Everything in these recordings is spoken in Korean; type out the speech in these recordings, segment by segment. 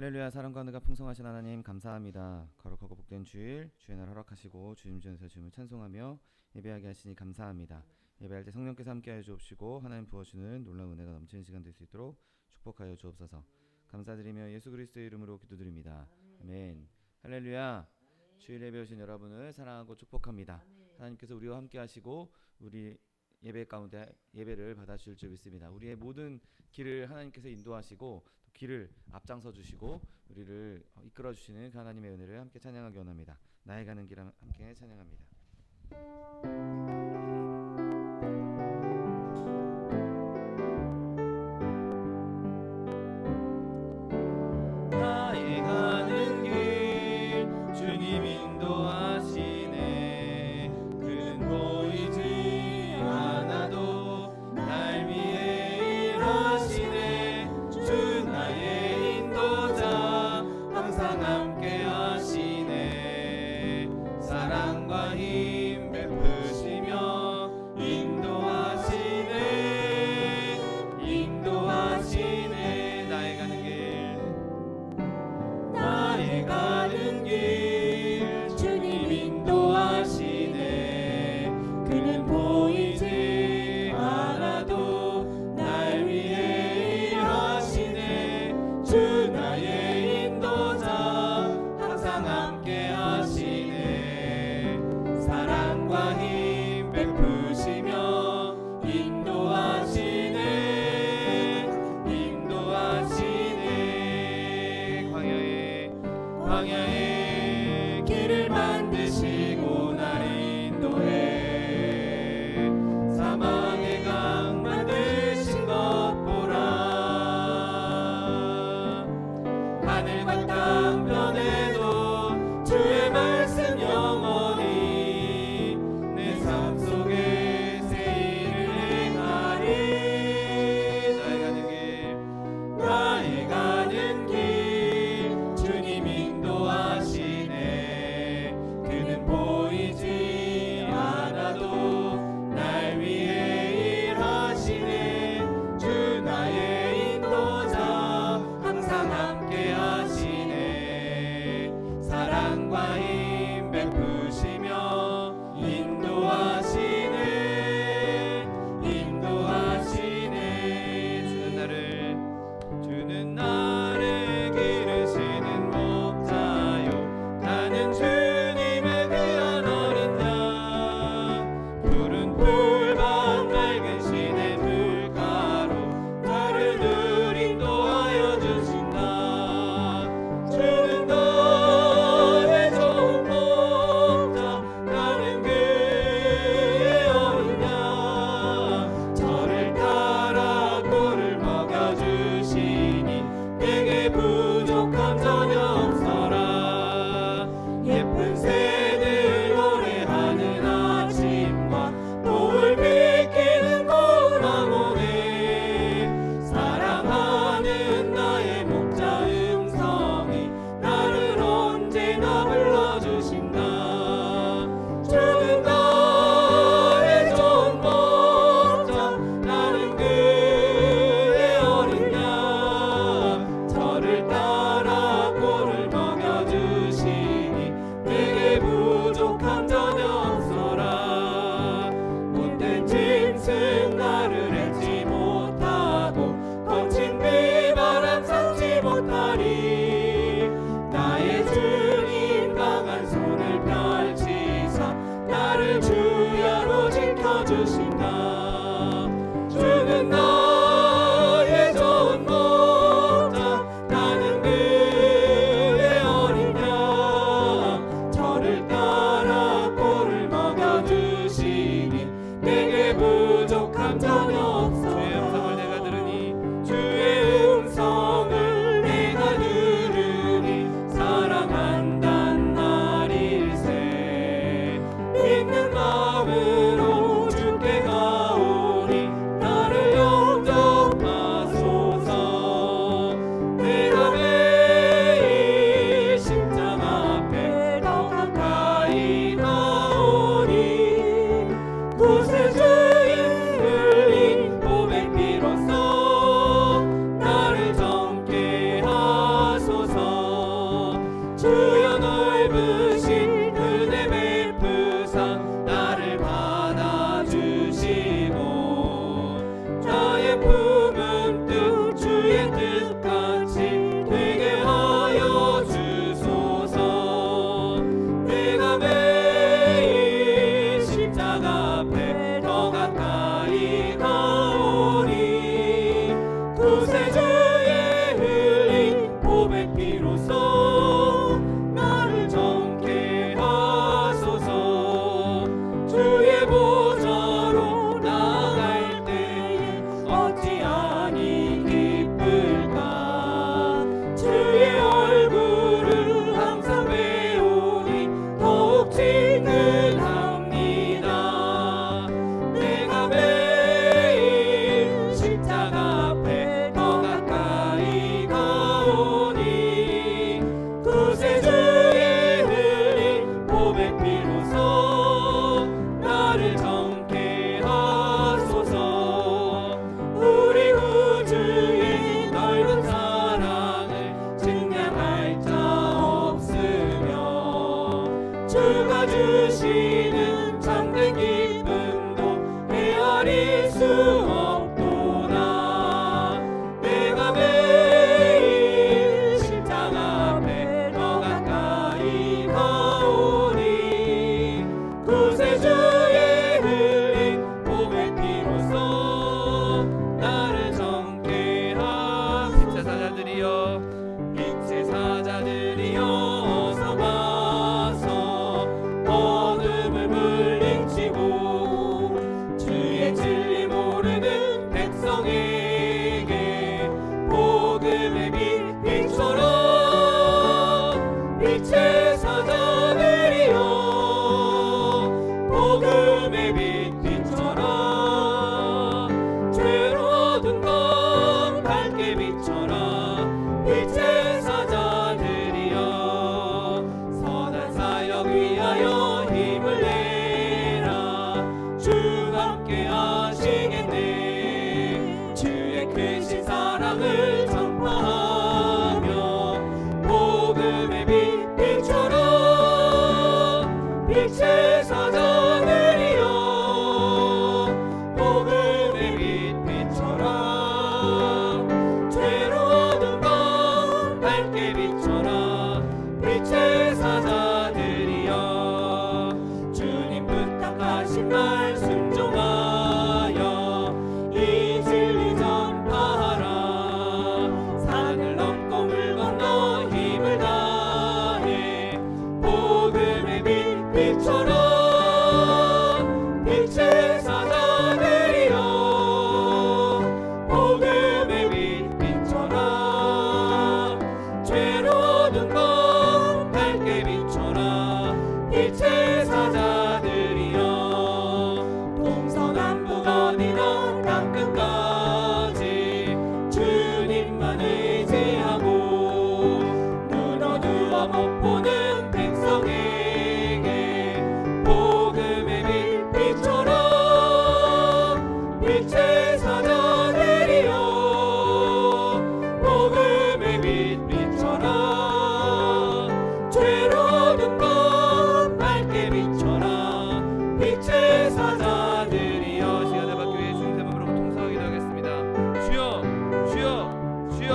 할렐루야. 사랑과 은혜가 풍성하신 하나님 감사합니다. 거룩하고 복된 주일 주의 날 허락하시고 주님 전에서 주님을 찬송하며 예배하게 하시니 감사합니다. 예배할 때 성령께서 함께하여 주옵시고 하나님 부어주는 놀라운 은혜가 넘치는 시간 될 수 있도록 축복하여 주옵소서. 감사드리며 예수 그리스도의 이름으로 기도드립니다. 아멘. 할렐루야. 주일 예배 오신 여러분을 사랑하고 축복합니다. 하나님께서 우리와 함께 하시고 우리 예배 가운데 예배를 받아주실 줄 믿습니다. 우리의 모든 길을 하나님께서 인도하시고 또 길을 앞장서 주시고 우리를 이끌어 주시는 그 하나님의 은혜를 함께 찬양하기 원합니다. 나의 가는 길 함께 찬양합니다. 나의 가는 길 주님 인도하시네. 그는 보이지 않아도 날 위해 일하시네. 주 나의 인도자 항상 함께 하시네. 사랑과 힘 베푸시며 인도하시네. 인도하시네. 나의 가는 길 나의 가는 길 주님 인도하시네. 그는 보이지 않아도 날 위해 일하시네. 주 나의 인도자 항상 함께 하시네. 사랑과 힘 베푸시며 인도하시네. 인도하시네. 광야에 길을 만드시고 날 인도해. 사막의 강 만드신 것 보라. 하늘과 땅 변해도 주의 말씀 영원히 내 삶 속에 새 일을 행하리. 나의 가는 길 주님 인도하시네. 그는 보이지 않아도 날 위해 일하시네. 주 나의 인도자 항상 함께 하시네. 사랑과 힘 베푸시며 인도하시네. 인도하시네. 주는 나를 기르시는 목자요. 나는 주님의 귀한 어린 양. 푸른 풀밭 맑은 시내 물가로 나를 늘 인도하여 주신다. 주는 너의 좋은 목자. 나는 그의 어린 양. 저를 따라 꿀을 먹여주시니 내게 부족함 전혀 없어라. 예쁜 새들 노래하는 아침과 노을 비키는 고라모네. 사랑하는 나의 목자 음성이 나를 언제나 불러주신다. 주는 나의 좋은 목자. 나는 그의 어린 양. 저를 따라 꿀을 먹여주시니 내게 부족함 전혀 없어라. 못된 짐승 나를 핥지 못하고 거친 비바람 삼지 못하리. 나의 주님 빛의 사자들이여 복음의 빛 비춰라 죄로 어두운 밤 밝게 비춰라 빛의 사자들이여 선한 사역 위하여 힘을 내라 주 함께 하시겠네 주의 크신 사랑을 전파하며 복음의 빛 비춰라 빛의 사자들이여 복음의 빛 비춰라 죄로 어두운 밤 밝게 비춰라 빛의 사자들이여 주님 부탁하신 말 순종하여 이 진리 전파하라 산을 넘고 물 건너 힘을 다해 복음의 빛 비춰라 빛의 사자들이여 복음의 빛 비춰라 죄로 어두운 밤 밝게 비춰라 빛의 사자들이여 동서남북 어디나 땅끝까지 주님만 의지하고 눈 어두워 못 보는 백성에게 복음의 빛 비춰라 빛의 사자들이여 복음의 빛 비춰라 죄로 어두운 밤 밝게 비춰라 빛의 사자들이여 시간을 받기 위해 주님 이름으로 통성하기도 하겠습니다. 주여 주여 주여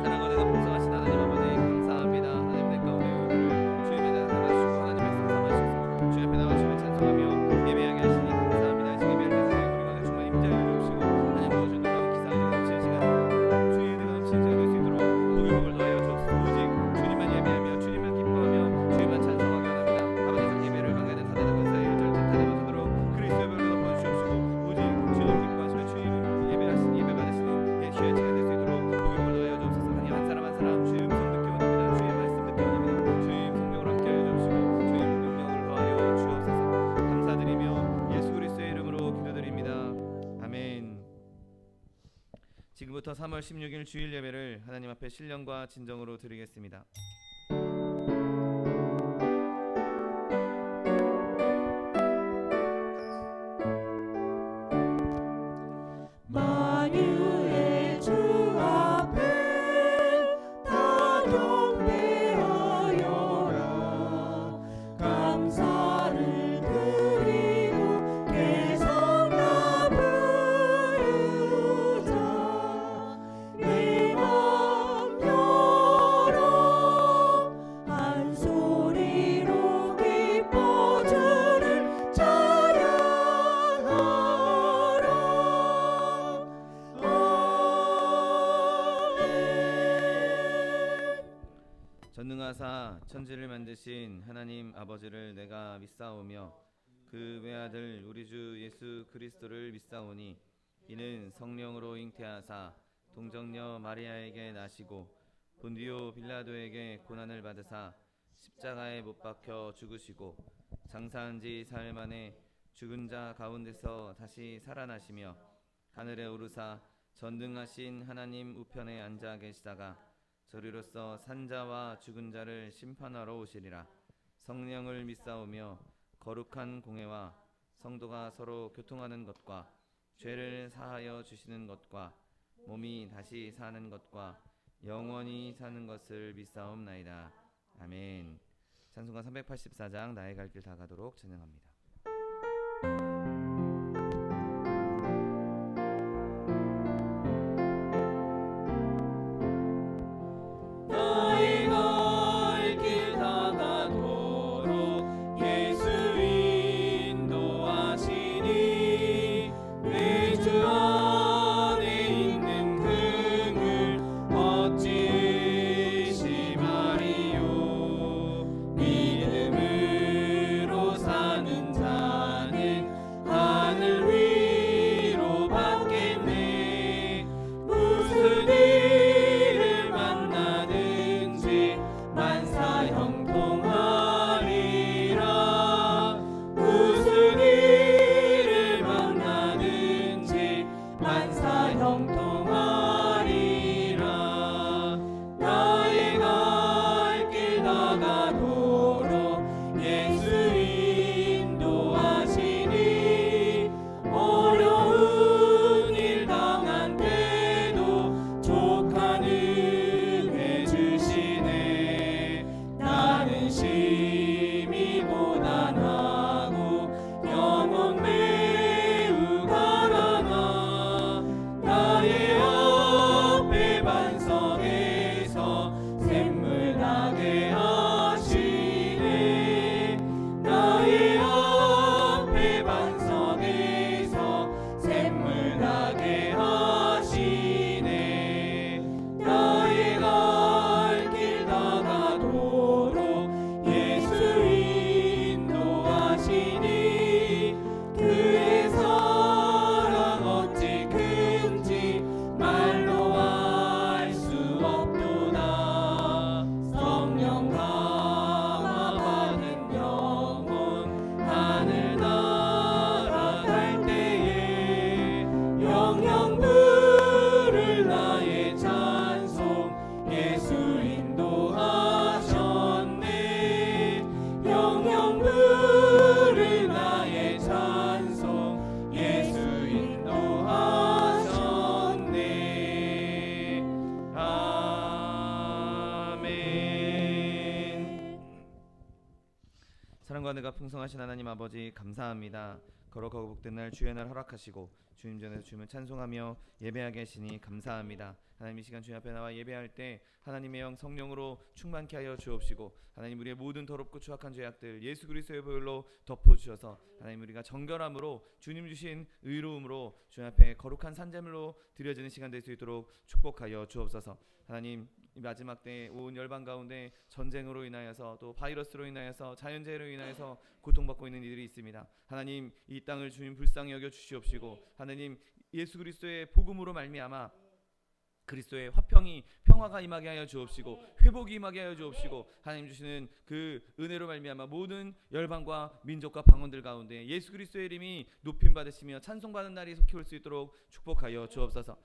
하나님과 내가 풍성하신 하나님 아버지 감사합니다. 하나님 내 가운데 우리를 주님의 날 삼아주시고 하나님 말씀 삼아주셔서 주 앞에 나와주시면 찬송하며 예배하게 하시니 감사합니다. 지금 예배할 때 우리 가운데 정말 임재하여 주시고 하나님 도와준 놀라운 기사에 넘치는 시간 주의 은혜가 넘치는 시간 될 수 있도록 복을 더하여 주옵소서. 오직 주님만 예배하며 주님만 기뻐하며 주님만 찬송하게 원합니다. 아버지 상 예배를 방해하는 사단의 권세에 열절 틈타지 못하도록 그리스도의 별로 덮어주시옵시고 오직 주님 기뻐하시며 주님 예배 받으시는 예수의 시간 될 수 있도록 복을 더하여 주옵소서. 하나님 한 사람 한 사람 주의 음성 듣기 원합니다. 주의 말씀 듣기 원합니다. 주의 성령을 함께 하여 주옵시고 주의 능력을 더하여 주옵소서. 감사드리며 예수 그리스도의 이름으로 기도드립니다. 아멘. 지금부터 3월 16일 주일 예배를 하나님 앞에 신령과 진정으로 드리겠습니다. 만유의 주 앞에 다 경배하여라 감사를 드리고 개성나 부르자 내 맘 열어 한 소리로 기뻐 주를 찬양하라 전능하사 천지를 만드신 하나님 아버지를 내가 믿사오며 그 외아들 우리 주 예수 그리스도를 믿사오니 이는 성령으로 잉태하사 동정녀 마리아에게 나시고 본디오 빌라도에게 고난을 받으사 십자가에 못 박혀 죽으시고 장사한 지 사흘 만에 죽은 자 가운데서 다시 살아나시며 하늘에 오르사 전능하신 하나님 우편에 앉아 계시다가 저리로서 산자와 죽은 자를 심판하러 오시리라. 성령을 믿사오며 거룩한 공회와 성도가 서로 교통하는 것과 죄를 사하여 주시는 것과 몸이 다시 사는 것과 영원히 사는 것을 믿사옵나이다. 아멘. 찬송가 384장 나의 갈 길 다 가도록 찬양합니다. 믿음으로 사는 근심이 무난하고 영혼 매우 가난하 나의 앞에 반석에서 샘물 나게 하시네 나의 앞에 반석에서 샘물 나게 하시네 나의 갈 길 다 가도록 예수 인도하시니 그의 사랑 어찌 큰지 말로 알 수 없도다 성령 감화 받은 영혼 하늘 날아갈 때에 영영 부를 나의 찬송 예수 인도하셨네 영영 부를 나의 찬송 예수 인도하셨네 아멘. 사랑과 은혜가 풍성하신 하나님 아버지 감사합니다. 거룩하고 복된 날 주의 날 허락하시고 주님 전에서 주님을 찬송하며 예배하게 하시니 감사합니다. 하나님 이 시간 주님 앞에 나와 예배할 때 하나님의 영 성령으로 충만케 하여 주옵시고 하나님 우리의 모든 더럽고 추악한 죄악들 예수 그리스도의 보혈로 덮어주셔서 하나님 우리가 정결함으로 주님 주신 의로움으로 주님 앞에 거룩한 산재물로 드려지는 시간 될 수 있도록 축복하여 주옵소서. 하나님 이 마지막 때 온 열방 가운데 전쟁으로 인하여서 또 바이러스로 인하여서 자연재해로 인하여서 고통받고 있는 이들이 있습니다. 하나님 이 땅을 주님 불쌍히 여겨 주시옵시고 하나님 예수 그리스도의 복음으로 말미암아 그리스도의 화평이 평화가 임하게 하여 주옵시고 회복이 임하게 하여 주옵시고 하나님 주시는 그 은혜로 말미암아 모든 열방과 민족과 방언들 가운데 예수 그리스도의 이름이 높임 받으시며 찬송받는 날이 속히 올 수 있도록 축복하여 주옵소서.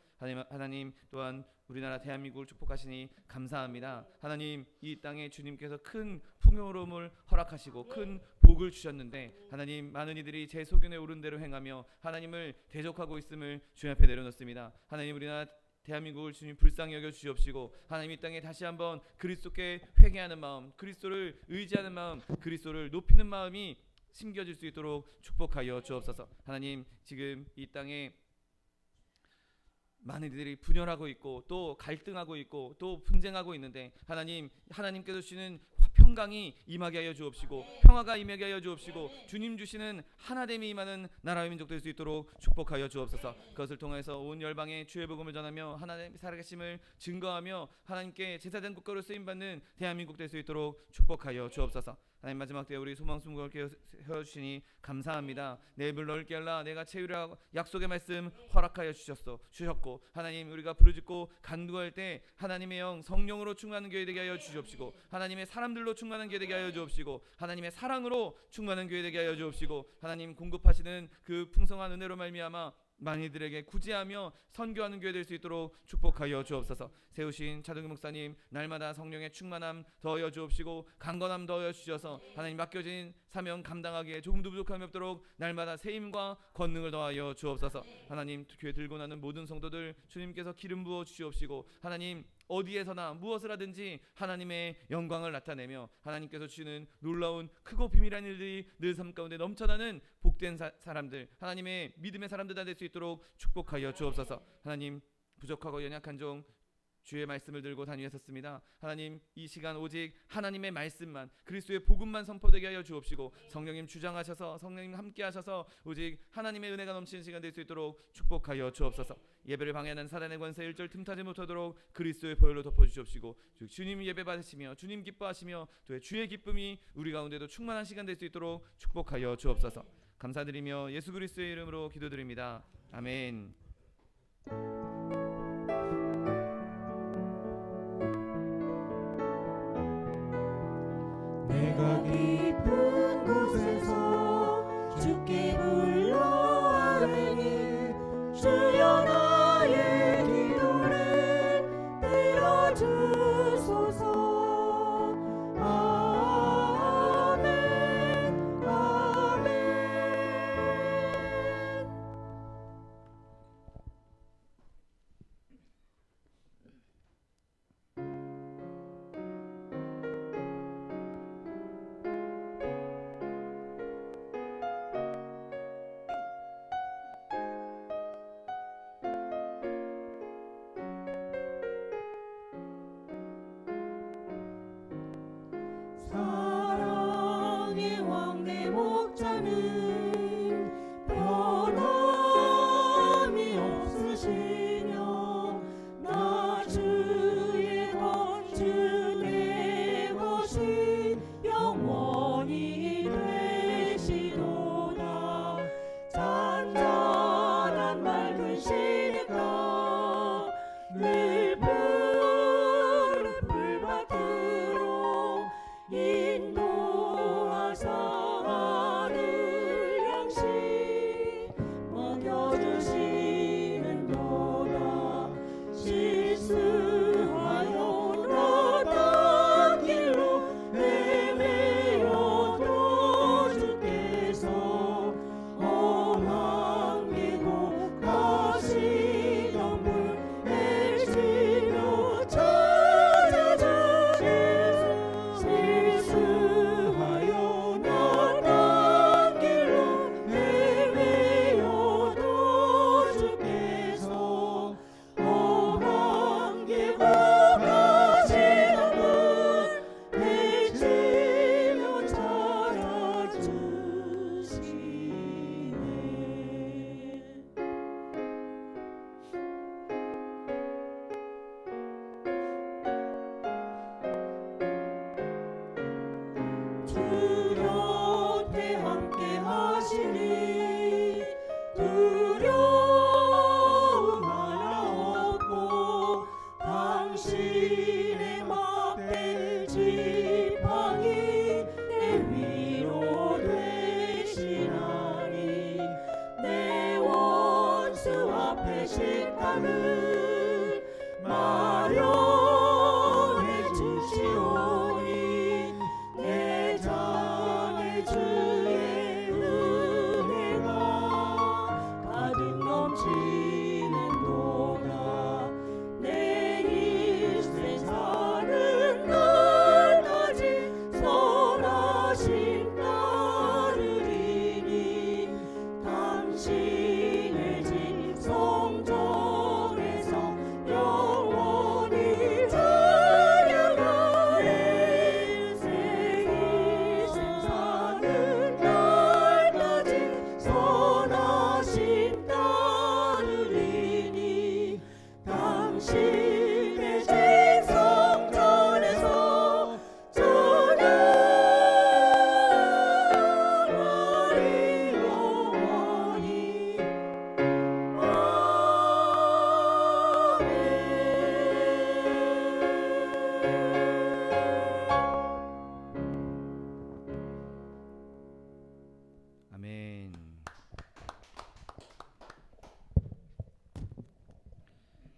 하나님 또한 우리나라 대한민국을 축복하시니 감사합니다. 하나님 이 땅에 주님께서 큰 풍요로움을 허락하시고 큰 복을 주셨는데 하나님 많은 이들이 제 소견에 오른 대로 행하며 하나님을 대적하고 있음을 주님 앞에 내려놓습니다. 하나님 우리나라 대한민국을 주님 불쌍히 여겨 주시옵시고 하나님 이 땅에 다시 한번 그리스도께 회개하는 마음 그리스도를 의지하는 마음 그리스도를 높이는 마음이 심겨질 수 있도록 축복하여 주옵소서. 하나님 지금 이 땅에 많은 이들이 분열하고 있고 또 갈등하고 있고 또 분쟁하고 있는데 하나님께서 주시는 평강이 임하게 하여 주옵시고 평화가 임하게 하여 주옵시고 주님 주시는 하나됨이 임하는 나라의 민족 될 수 있도록 축복하여 주옵소서. 그것을 통해서 온 열방에 주의 복음을 전하며 하나님의 살아계심을 증거하며 하나님께 제사장 국가로 쓰임받는 대한민국 될 수 있도록 축복하여 주옵소서. 하나님 마지막 때에 우리 소망 숨을 헤어주시니 감사합니다. 내 입을 넓게 열라 내가 채우리라 약속의 말씀 허락하여 주셨고 하나님 우리가 부르짖고 간구할 때 하나님의 영 성령으로 충만한 교회 되게 하여 주시옵시고 하나님의 사람들로 충만한 교회 되게 하여 주옵시고 하나님의 사랑으로 충만한 교회 되게 하여 주옵시고 하나님 공급하시는 그 풍성한 은혜로 말미암아 많이들에게 구제하며 선교하는 교회 될 수 있도록 축복하여 주옵소서. 세우신 차동기 목사님 날마다 성령의 충만함 더하여 주옵시고 강건함 더하여 주셔서 하나님 맡겨진 사명 감당하기에 조금도 부족함이 없도록 날마다 세임과 권능을 더하여 주옵소서. 하나님 교회 들고 나는 모든 성도들 주님께서 기름 부어 주시옵시고 하나님 어디에서나 무엇을 하든지 하나님의 영광을 나타내며 하나님께서 주시는 놀라운 크고 비밀한 일들이 늘 삶 가운데 넘쳐나는 복된 사람들 하나님의 믿음의 사람들 다 될 수 있도록 축복하여 주옵소서. 하나님 부족하고 연약한 종 주의 말씀을 들고 다니셨습니다. 하나님 이 시간 오직 하나님의 말씀만 그리스도의 복음만 선포되게 하여 주옵시고 성령님 주장하셔서 성령님 함께하셔서 오직 하나님의 은혜가 넘치는 시간 될 수 있도록 축복하여 주옵소서. 예배를 방해하는 사단의 권세 일절 틈타지 못하도록 그리스도의 보혈로 덮어주시옵시고 주님 예배 받으시며 주님 기뻐하시며 또 주의 기쁨이 우리 가운데도 충만한 시간 될 수 있도록 축복하여 주옵소서. 감사드리며 예수 그리스도의 이름으로 기도드립니다. 아멘. 내가 깊은 곳에서 주께 불러아뢰니 주여 나의 기도를 들어주소서. 아멘 아멘. 땅의 왕 내 목자는 변함이 없으시며 나 주의 것 주 내 것이 영원히 되시도다. 잔잔한 맑은 시냇가 늘 푸른 풀밭으로 인도하사 하늘 양식 먹여주시는 도다. 실수하여 나간 길로 헤매어도 주께서 험한 계곡 가시던 물 헤치며 찾아주시소. 실수하여 나간 길로 헤매어도 주께서 험한 계곡 가시던 물 헤치며 찾아주시네. 주 곁에 함께 하시니 두려움 하나 없고 당신의 막대 지팡이 내 위로 되시나니 내 원수 앞에 식당을 마련해 주시오니 내 잔에 주의 은혜가 가득 넘치는 도다. 내 일생 사는 날까지 선하신 따르리니 당신의 집 성전에서 영원히 찬양하리. 새 일생 사는 날까지 선하신 따르리니 당신의 집 성전에서 찬양하리 영원히. 아멘.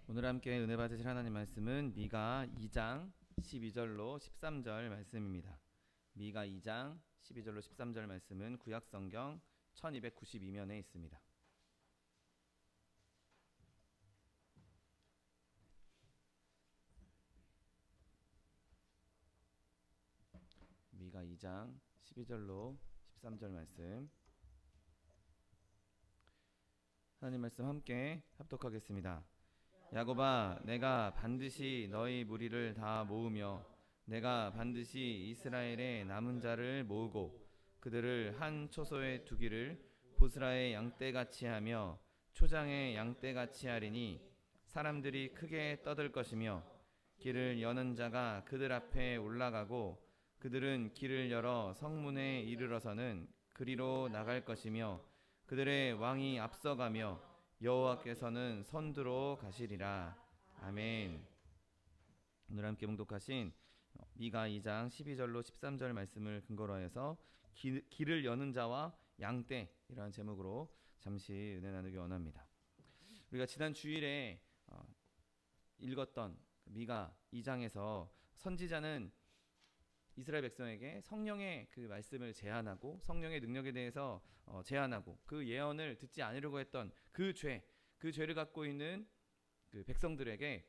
오늘 함께 은혜 받으실 하나님 말씀은 미가 2장 12절로 13절 말씀입니다. 미가 2장 12절로 13절 말씀은 구약 성경 1292면에 있습니다. 미가 2장 12절로 13절 말씀, 하나님 말씀 함께 합독하겠습니다. 야곱아, 내가 반드시 너희 무리를 다 모으며 내가 반드시 이스라엘의 남은 자를 모으고 그들을 한 초소에 두기를 보스라의 양떼같이 하며 초장의 양떼같이 하리니 사람들이 크게 떠들 것이며 길을 여는 자가 그들 앞에 올라가고 그들은 길을 열어 성문에 이르러서는 그리로 나갈 것이며 그들의 왕이 앞서가며 여호와께서는 선두로 가시리라. 아멘. 오늘 함께 봉독하신 미가 2장 12절로 13절 말씀을 근거로 해서 길을 여는 자와 양떼이라는 제목으로 잠시 은혜 나누기 원합니다. 우리가 지난 주일에 읽었던 미가 2장에서 선지자는 이스라엘 백성에게 성령의 그 말씀을 제안하고 성령의 능력에 대해서 제안하고 그 예언을 듣지 않으려고 했던 그 죄를 갖고 있는 그 백성들에게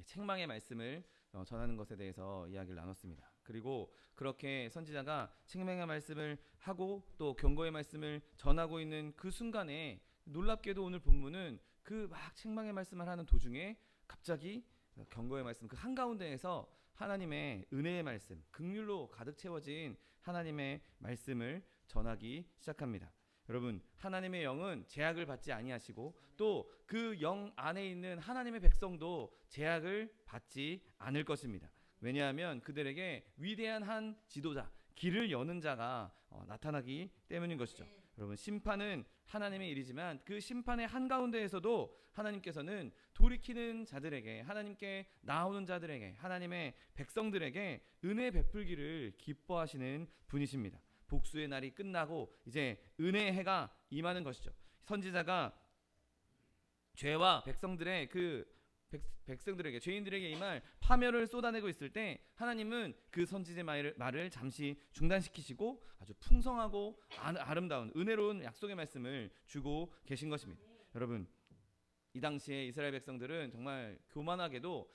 책망의 말씀을 전하는 것에 대해서 이야기를 나눴습니다. 그리고 그렇게 선지자가 책망의 말씀을 하고 또 경고의 말씀을 전하고 있는 그 순간에 놀랍게도 오늘 본문은 그 막 책망의 말씀을 하는 도중에 갑자기 경고의 말씀 그 한가운데에서 하나님의 은혜의 말씀, 긍휼로 가득 채워진 하나님의 말씀을 전하기 시작합니다. 여러분, 하나님의 영은 제약을 받지 아니하시고 또 그 영 안에 있는 하나님의 백성도 제약을 받지 않을 것입니다. 왜냐하면 그들에게 위대한 한 지도자, 길을 여는 자가 나타나기 때문인 것이죠. 여러분, 심판은 하나님의 일이지만 그 심판의 한가운데에서도 하나님께서는 돌이키는 자들에게, 하나님께 나오는 자들에게, 하나님의 백성들에게 은혜 베풀기를 기뻐하시는 분이십니다. 복수의 날이 끝나고 이제 은혜의 해가 임하는 것이죠. 선지자가 죄와 백성들의 백성들에게, 죄인들에게 임할 파멸을 쏟아내고 있을 때 하나님은 그 선지자의 말을 잠시 중단시키시고 아주 풍성하고 아름다운 은혜로운 약속의 말씀을 주고 계신 것입니다. 여러분, 이 당시에 이스라엘 백성들은 정말 교만하게도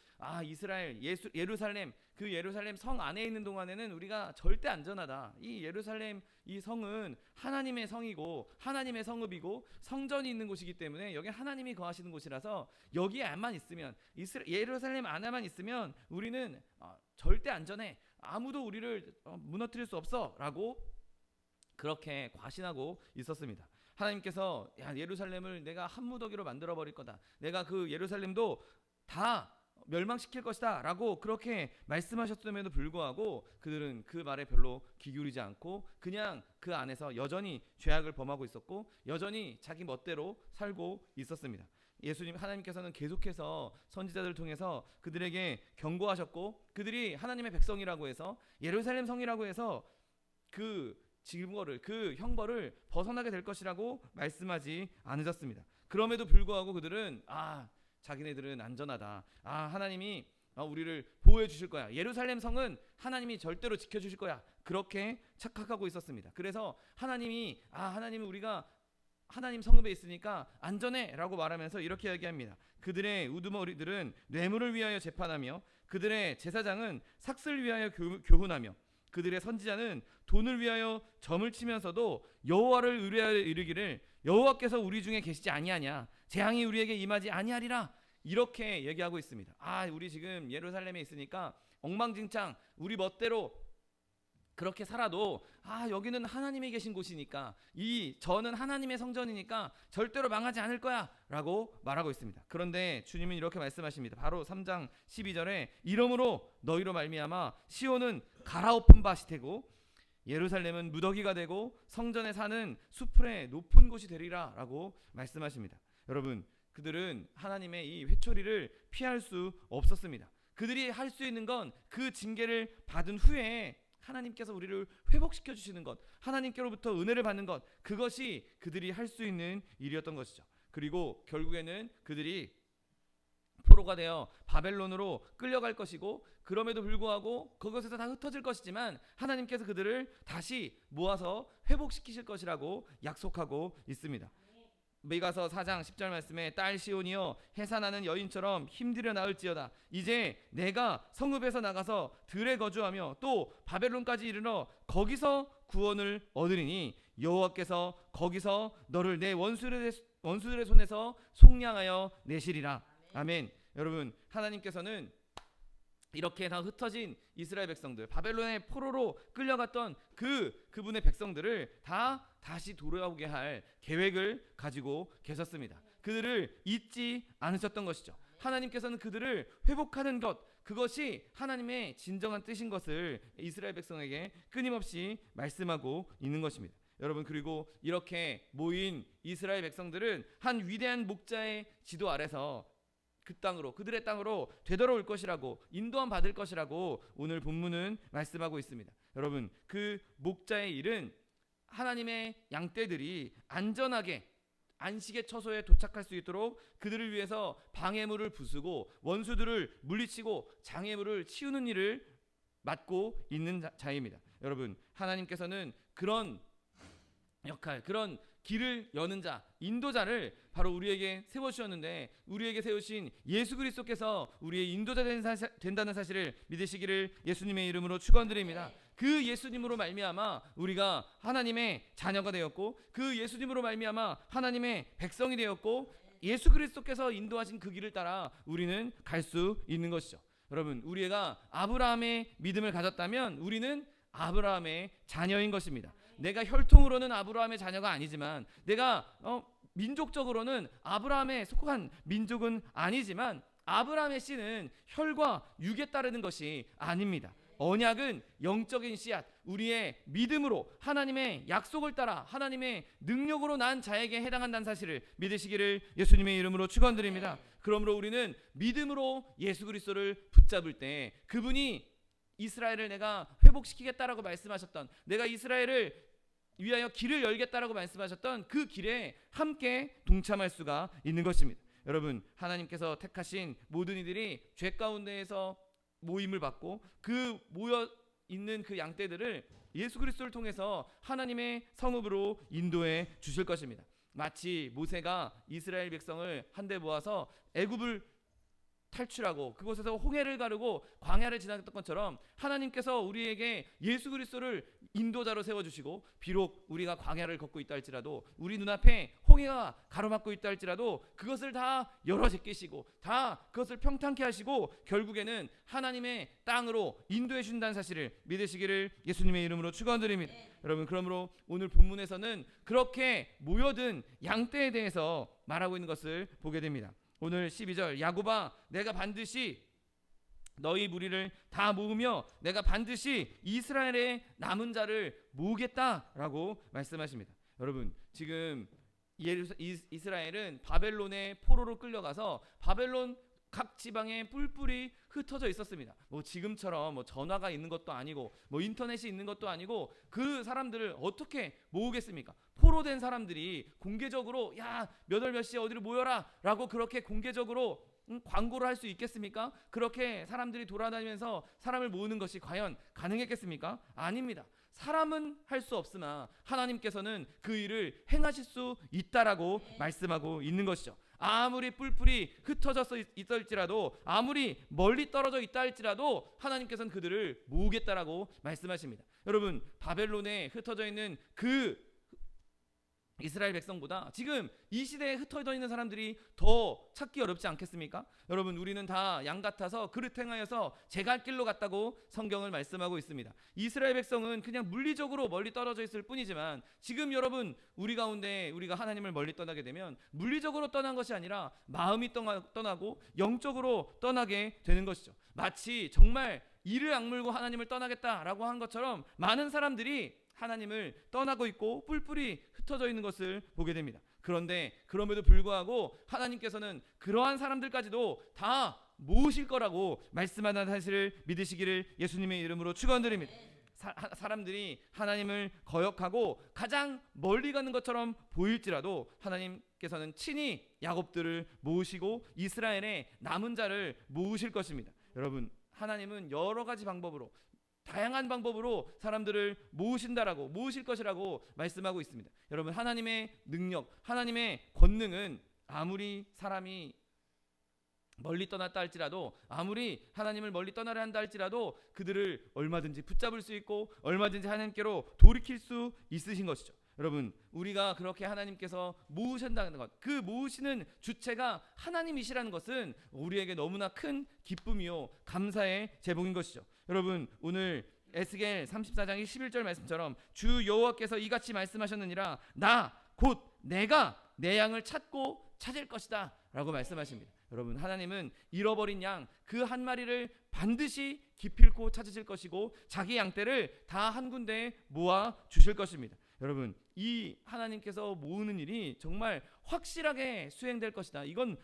예루살렘, 그 예루살렘 성 안에 있는 동안에는 우리가 절대 안전하다. 이 예루살렘, 이 성은 하나님의 성이고 하나님의 성읍이고 성전이 있는 곳이기 때문에 여기 하나님이 거하시는 곳이라서 여기에 안만 있으면, 예루살렘 안에만 있으면 우리는 절대 안전해. 아무도 우리를 무너뜨릴 수 없어 라고 그렇게 과신하고 있었습니다. 하나님께서 예루살렘을 내가 한 무더기로 만들어 버릴 거다, 내가 그 예루살렘도 다 멸망시킬 것이다 라고 그렇게 말씀하셨음에도 불구하고 그들은 그 말에 별로 귀 기울이지 않고 그냥 그 안에서 여전히 죄악을 범하고 있었고 여전히 자기 멋대로 살고 있었습니다. 하나님께서는 계속해서 선지자들을 통해서 그들에게 경고하셨고, 그들이 하나님의 백성이라고 해서, 예루살렘 성이라고 해서 그 징벌을, 그 형벌을 벗어나게 될 것이라고 말씀하지 않으셨습니다. 그럼에도 불구하고 그들은 자기네들은 안전하다, 하나님이 우리를 보호해 주실 거야, 예루살렘 성은 하나님이 절대로 지켜주실 거야, 그렇게 착각하고 있었습니다. 그래서 하나님은 우리가 하나님 성읍에 있으니까 안전해 라고 말하면서 이렇게 얘기합니다. 그들의 우두머리들은 뇌물을 위하여 재판하며 그들의 제사장은 삭슬 위하여 교훈하며 그들의 선지자는 돈을 위하여 점을 치면서도 여호와를 의뢰하여 이르기를 여호와께서 우리 중에 계시지 아니하냐, 재앙이 우리에게 임하지 아니하리라, 이렇게 얘기하고 있습니다. 우리 지금 예루살렘에 있으니까 엉망진창 우리 멋대로 그렇게 살아도 여기는 하나님이 계신 곳이니까, 저는 하나님의 성전이니까 절대로 망하지 않을 거야 라고 말하고 있습니다. 그런데 주님은 이렇게 말씀하십니다. 바로 3장 12절에 이러므로 너희로 말미암아 시온은 갈아엎은 밭이 되고 예루살렘은 무더기가 되고 성전에 사는 수풀의 높은 곳이 되리라 라고 말씀하십니다. 여러분, 그들은 하나님의 이 회초리를 피할 수 없었습니다. 그들이 할 수 있는 건 그 징계를 받은 후에 하나님께서 우리를 회복시켜 주시는 것, 하나님께로부터 은혜를 받는 것, 그것이 그들이 할 수 있는 일이었던 것이죠. 그리고 결국에는 그들이 포로가 되어 바벨론으로 끌려갈 것이고, 그럼에도 불구하고 그것에서 다 흩어질 것이지만 하나님께서 그들을 다시 모아서 회복시키실 것이라고 약속하고 있습니다. 미가서 4장 10절 말씀에 딸 시온이여 해산하는 여인처럼 힘들여 나을지어다, 이제 내가 성읍에서 나가서 들에 거주하며 또 바벨론까지 이르러 거기서 구원을 얻으리니 여호와께서 거기서 너를 내 원수들의 손에서 속량하여 내시리라. 아멘. 여러분, 하나님께서는 이렇게 다 흩어진 이스라엘 백성들, 바벨론의 포로로 끌려갔던 그분의 백성들을 다시 돌아오게 할 계획을 가지고 계셨습니다. 그들을 잊지 않으셨던 것이죠. 하나님께서는 그들을 회복하는 것, 그것이 하나님의 진정한 뜻인 것을 이스라엘 백성에게 끊임없이 말씀하고 있는 것입니다. 여러분, 그리고 이렇게 모인 이스라엘 백성들은 한 위대한 목자의 지도 아래서 그 땅으로, 그들의 땅으로 되돌아올 것이라고, 인도함 받을 것이라고 오늘 본문은 말씀하고 있습니다. 여러분, 그 목자의 일은 하나님의 양떼들이 안전하게 안식의 처소에 도착할 수 있도록 그들을 위해서 방해물을 부수고 원수들을 물리치고 장애물을 치우는 일을 맡고 있는 자입니다. 여러분, 하나님께서는 그런 역할, 그런 길을 여는 자, 인도자를 바로 우리에게 세워주셨는데, 우리에게 세우신 예수 그리스도께서 우리의 인도자 된다는 사실을 믿으시기를 예수님의 이름으로 축원드립니다. 그 예수님으로 말미암아 우리가 하나님의 자녀가 되었고, 그 예수님으로 말미암아 하나님의 백성이 되었고, 예수 그리스도께서 인도하신 그 길을 따라 우리는 갈 수 있는 것이죠. 여러분, 우리가 아브라함의 믿음을 가졌다면 우리는 아브라함의 자녀인 것입니다. 내가 혈통으로는 아브라함의 자녀가 아니지만, 내가 민족적으로는 아브라함에 속한 민족은 아니지만, 아브라함의 씨는 혈과 육에 따르는 것이 아닙니다. 언약은 영적인 씨앗, 우리의 믿음으로 하나님의 약속을 따라 하나님의 능력으로 난 자에게 해당한다는 사실을 믿으시기를 예수님의 이름으로 축원드립니다. 그러므로 우리는 믿음으로 예수 그리스도를 붙잡을 때, 그분이 이스라엘을 내가 회복시키겠다라고 말씀하셨던, 내가 이스라엘을 위하여 길을 열겠다라고 말씀하셨던 그 길에 함께 동참할 수가 있는 것입니다. 여러분, 하나님께서 택하신 모든 이들이 죄 가운데에서 모임을 받고 그 모여 있는 그 양떼들을 예수 그리스도를 통해서 하나님의 성읍으로 인도해 주실 것입니다. 마치 모세가 이스라엘 백성을 한데 모아서 애굽을 탈출하고 그곳에서 홍해를 가르고 광야를 지나갔던 것처럼, 하나님께서 우리에게 예수 그리스도를 인도자로 세워주시고, 비록 우리가 광야를 걷고 있다 할지라도, 우리 눈앞에 홍해가 가로막고 있다 할지라도 그것을 다 열어 제끼시고 다 그것을 평탄케 하시고 결국에는 하나님의 땅으로 인도해 준다는 사실을 믿으시기를 예수님의 이름으로 축원드립니다. 여러분, 그러므로 오늘 본문에서는 그렇게 모여든 양떼에 대해서 말하고 있는 것을 보게 됩니다. 오늘 12절, 야곱아 내가 반드시 너희 무리를 다 모으며 내가 반드시 이스라엘의 남은 자를 모으겠다라고 말씀하십니다. 여러분, 지금 이스라엘은 바벨론의 포로로 끌려가서 바벨론 각 지방에 뿔뿔이 흩어져 있었습니다. 뭐 지금처럼 뭐 전화가 있는 것도 아니고 뭐 인터넷이 있는 것도 아니고, 그 사람들을 어떻게 모으겠습니까? 포로된 사람들이 공개적으로 야 몇 월 몇 시에 어디로 모여라 라고 그렇게 공개적으로 광고를 할 수 있겠습니까? 그렇게 사람들이 돌아다니면서 사람을 모으는 것이 과연 가능했겠습니까? 아닙니다. 사람은 할 수 없으나 하나님께서는 그 일을 행하실 수 있다라고 말씀하고 있는 것이죠. 아무리 뿔뿔이 흩어져서 있을지라도, 아무리 멀리 떨어져 있다 할지라도 하나님께서는 그들을 모으겠다라고 말씀하십니다. 여러분, 바벨론에 흩어져 있는 그 이스라엘 백성보다 지금 이 시대에 흩어져 있는 사람들이 더 찾기 어렵지 않겠습니까? 여러분, 우리는 다 양 같아서 그릇 행하여서 제 갈 길로 갔다고 성경을 말씀하고 있습니다. 이스라엘 백성은 그냥 물리적으로 멀리 떨어져 있을 뿐이지만, 지금 여러분 우리 가운데 우리가 하나님을 멀리 떠나게 되면 물리적으로 떠난 것이 아니라 마음이 떠나고 영적으로 떠나게 되는 것이죠. 마치 정말 이를 악물고 하나님을 떠나겠다라고 한 것처럼 많은 사람들이 하나님을 떠나고 있고 뿔뿔이 흩어져 있는 것을 보게 됩니다. 그런데 그럼에도 불구하고 하나님께서는 그러한 사람들까지도 다 모으실 거라고 말씀하는 사실을 믿으시기를 예수님의 이름으로 축원드립니다. 사람들이 하나님을 거역하고 가장 멀리 가는 것처럼 보일지라도 하나님께서는 친히 야곱들을 모으시고 이스라엘의 남은 자를 모으실 것입니다. 여러분, 하나님은 여러 가지 방법으로, 다양한 방법으로 사람들을 모으신다라고, 모으실 것이라고 말씀하고 있습니다. 여러분, 하나님의 능력, 하나님의 권능은 아무리 사람이 멀리 떠났다 할지라도, 아무리 하나님을 멀리 떠나려 한다 할지라도 그들을 얼마든지 붙잡을 수 있고 얼마든지 하나님께로 돌이킬 수 있으신 것이죠. 여러분, 우리가 그렇게 하나님께서 모으신다는 것, 그 모으시는 주체가 하나님이시라는 것은 우리에게 너무나 큰 기쁨이요 감사의 제목인 것이죠. 여러분, 오늘 에스겔 34장 11절 말씀처럼 주 여호와께서 이같이 말씀하셨느니라, 나 곧 내가 내 양을 찾고 찾을 것이다 라고 말씀하십니다. 여러분, 하나님은 잃어버린 양 그 한 마리를 반드시 기필코 찾으실 것이고 자기 양떼를 다 한 군데에 모아 주실 것입니다. 여러분, 이 하나님께서 모으는 일이 정말 확실하게 수행될 것이다, 이건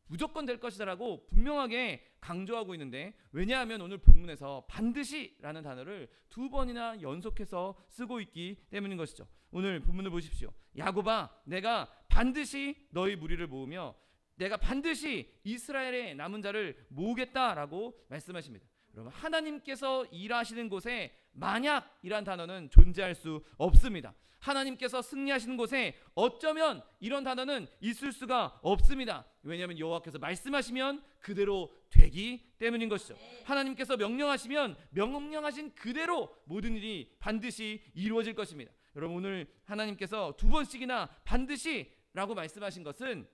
무조건 될 것이다라고 분명하게 강조하고 있는데, 왜냐하면 오늘 본문에서 반드시라는 단어를 2번이나 연속해서 쓰고 있기 때문인 것이죠. 오늘 본문을 보십시오. 야곱아 내가 반드시 너희 무리를 모으며 내가 반드시 이스라엘의 남은 자를 모으겠다라고 말씀하십니다. 여러분, 하나님께서 일하시는 곳에 만약이란 단어는 존재할 수 없습니다. 하나님께서 승리하시는 곳에 어쩌면 이런 단어는 있을 수가 없습니다. 왜냐하면 여호와께서 말씀하시면 그대로 되기 때문인 것이죠. 하나님께서 명령하시면 명령하신 그대로 모든 일이 반드시 이루어질 것입니다. 여러분, 오늘 하나님께서 2번씩이나 반드시라고 말씀하신 것은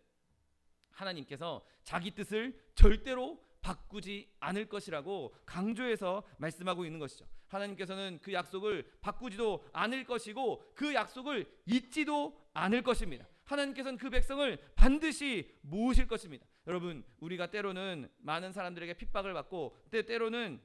하나님께서 자기 뜻을 절대로 바꾸지 않을 것이라고 강조해서 말씀하고 있는 것이죠. 하나님께서는 그 약속을 바꾸지도 않을 것이고 그 약속을 잊지도 않을 것입니다. 하나님께서는 그 백성을 반드시 모으실 것입니다. 여러분, 우리가 때로는 많은 사람들에게 핍박을 받고 때로는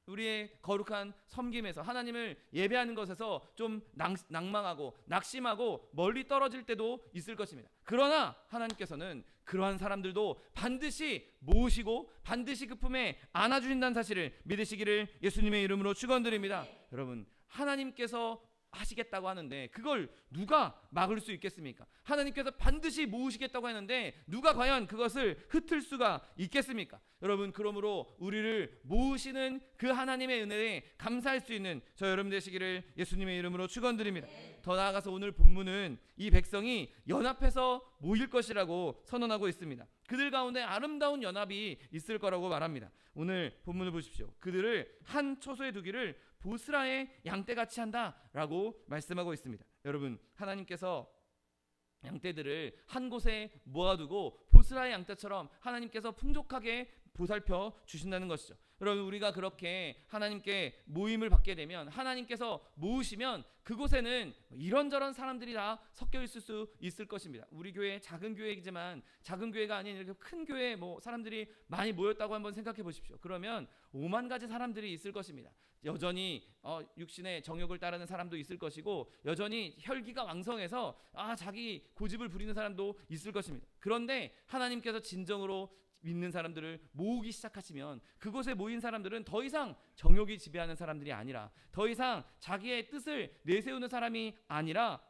우리의 거룩한 섬김에서 하나님을 예배하는 것에서 좀 낭망하고 낙심하고 멀리 떨어질 때도 있을 것입니다. 그러나 하나님께서는 그러한 사람들도 반드시 모으시고 반드시 그 품에 안아주신다는 사실을 믿으시기를 예수님의 이름으로 축원드립니다. 여러분, 하나님께서 하시겠다고 하는데 그걸 누가 막을 수 있겠습니까? 하나님께서 반드시 모으시겠다고 하는데 누가 과연 그것을 흩을 수가 있겠습니까? 여러분, 그러므로 우리를 모으시는 그 하나님의 은혜에 감사할 수 있는 저 여러분 되시기를 예수님의 이름으로 축원드립니다. 더 나아가서 오늘 본문은 이 백성이 연합해서 모일 것이라고 선언하고 있습니다. 그들 가운데 아름다운 연합이 있을 거라고 말합니다. 오늘 본문을 보십시오. 그들을 한 초소에 두기를 보스라의 양떼같이 한다라고 말씀하고 있습니다. 여러분, 하나님께서 양떼들을 한 곳에 모아두고 보스라의 양떼처럼 하나님께서 풍족하게 보살펴 주신다는 것이죠. 여러분, 우리가 그렇게 하나님께 모임을 받게 되면 하나님께서 모으시면 그곳에는 이런저런 사람들이 다 섞여 있을 수 있을 것입니다. 우리 교회 작은 교회이지만 작은 교회가 아닌 이렇게 큰 교회에 사람들이 많이 모였다고 한번 생각해 보십시오. 그러면 5만 가지 사람들이 있을 것입니다. 여전히 육신의 정욕을 따르는 사람도 있을 것이고 여전히 혈기가 왕성해서 자기 고집을 부리는 사람도 있을 것입니다. 그런데 하나님께서 진정으로 믿는 사람들을 모으기 시작하시면 그곳에 모인 사람들은 더 이상 정욕이 지배하는 사람들이 아니라 더 이상 자기의 뜻을 내세우는 사람이 아니라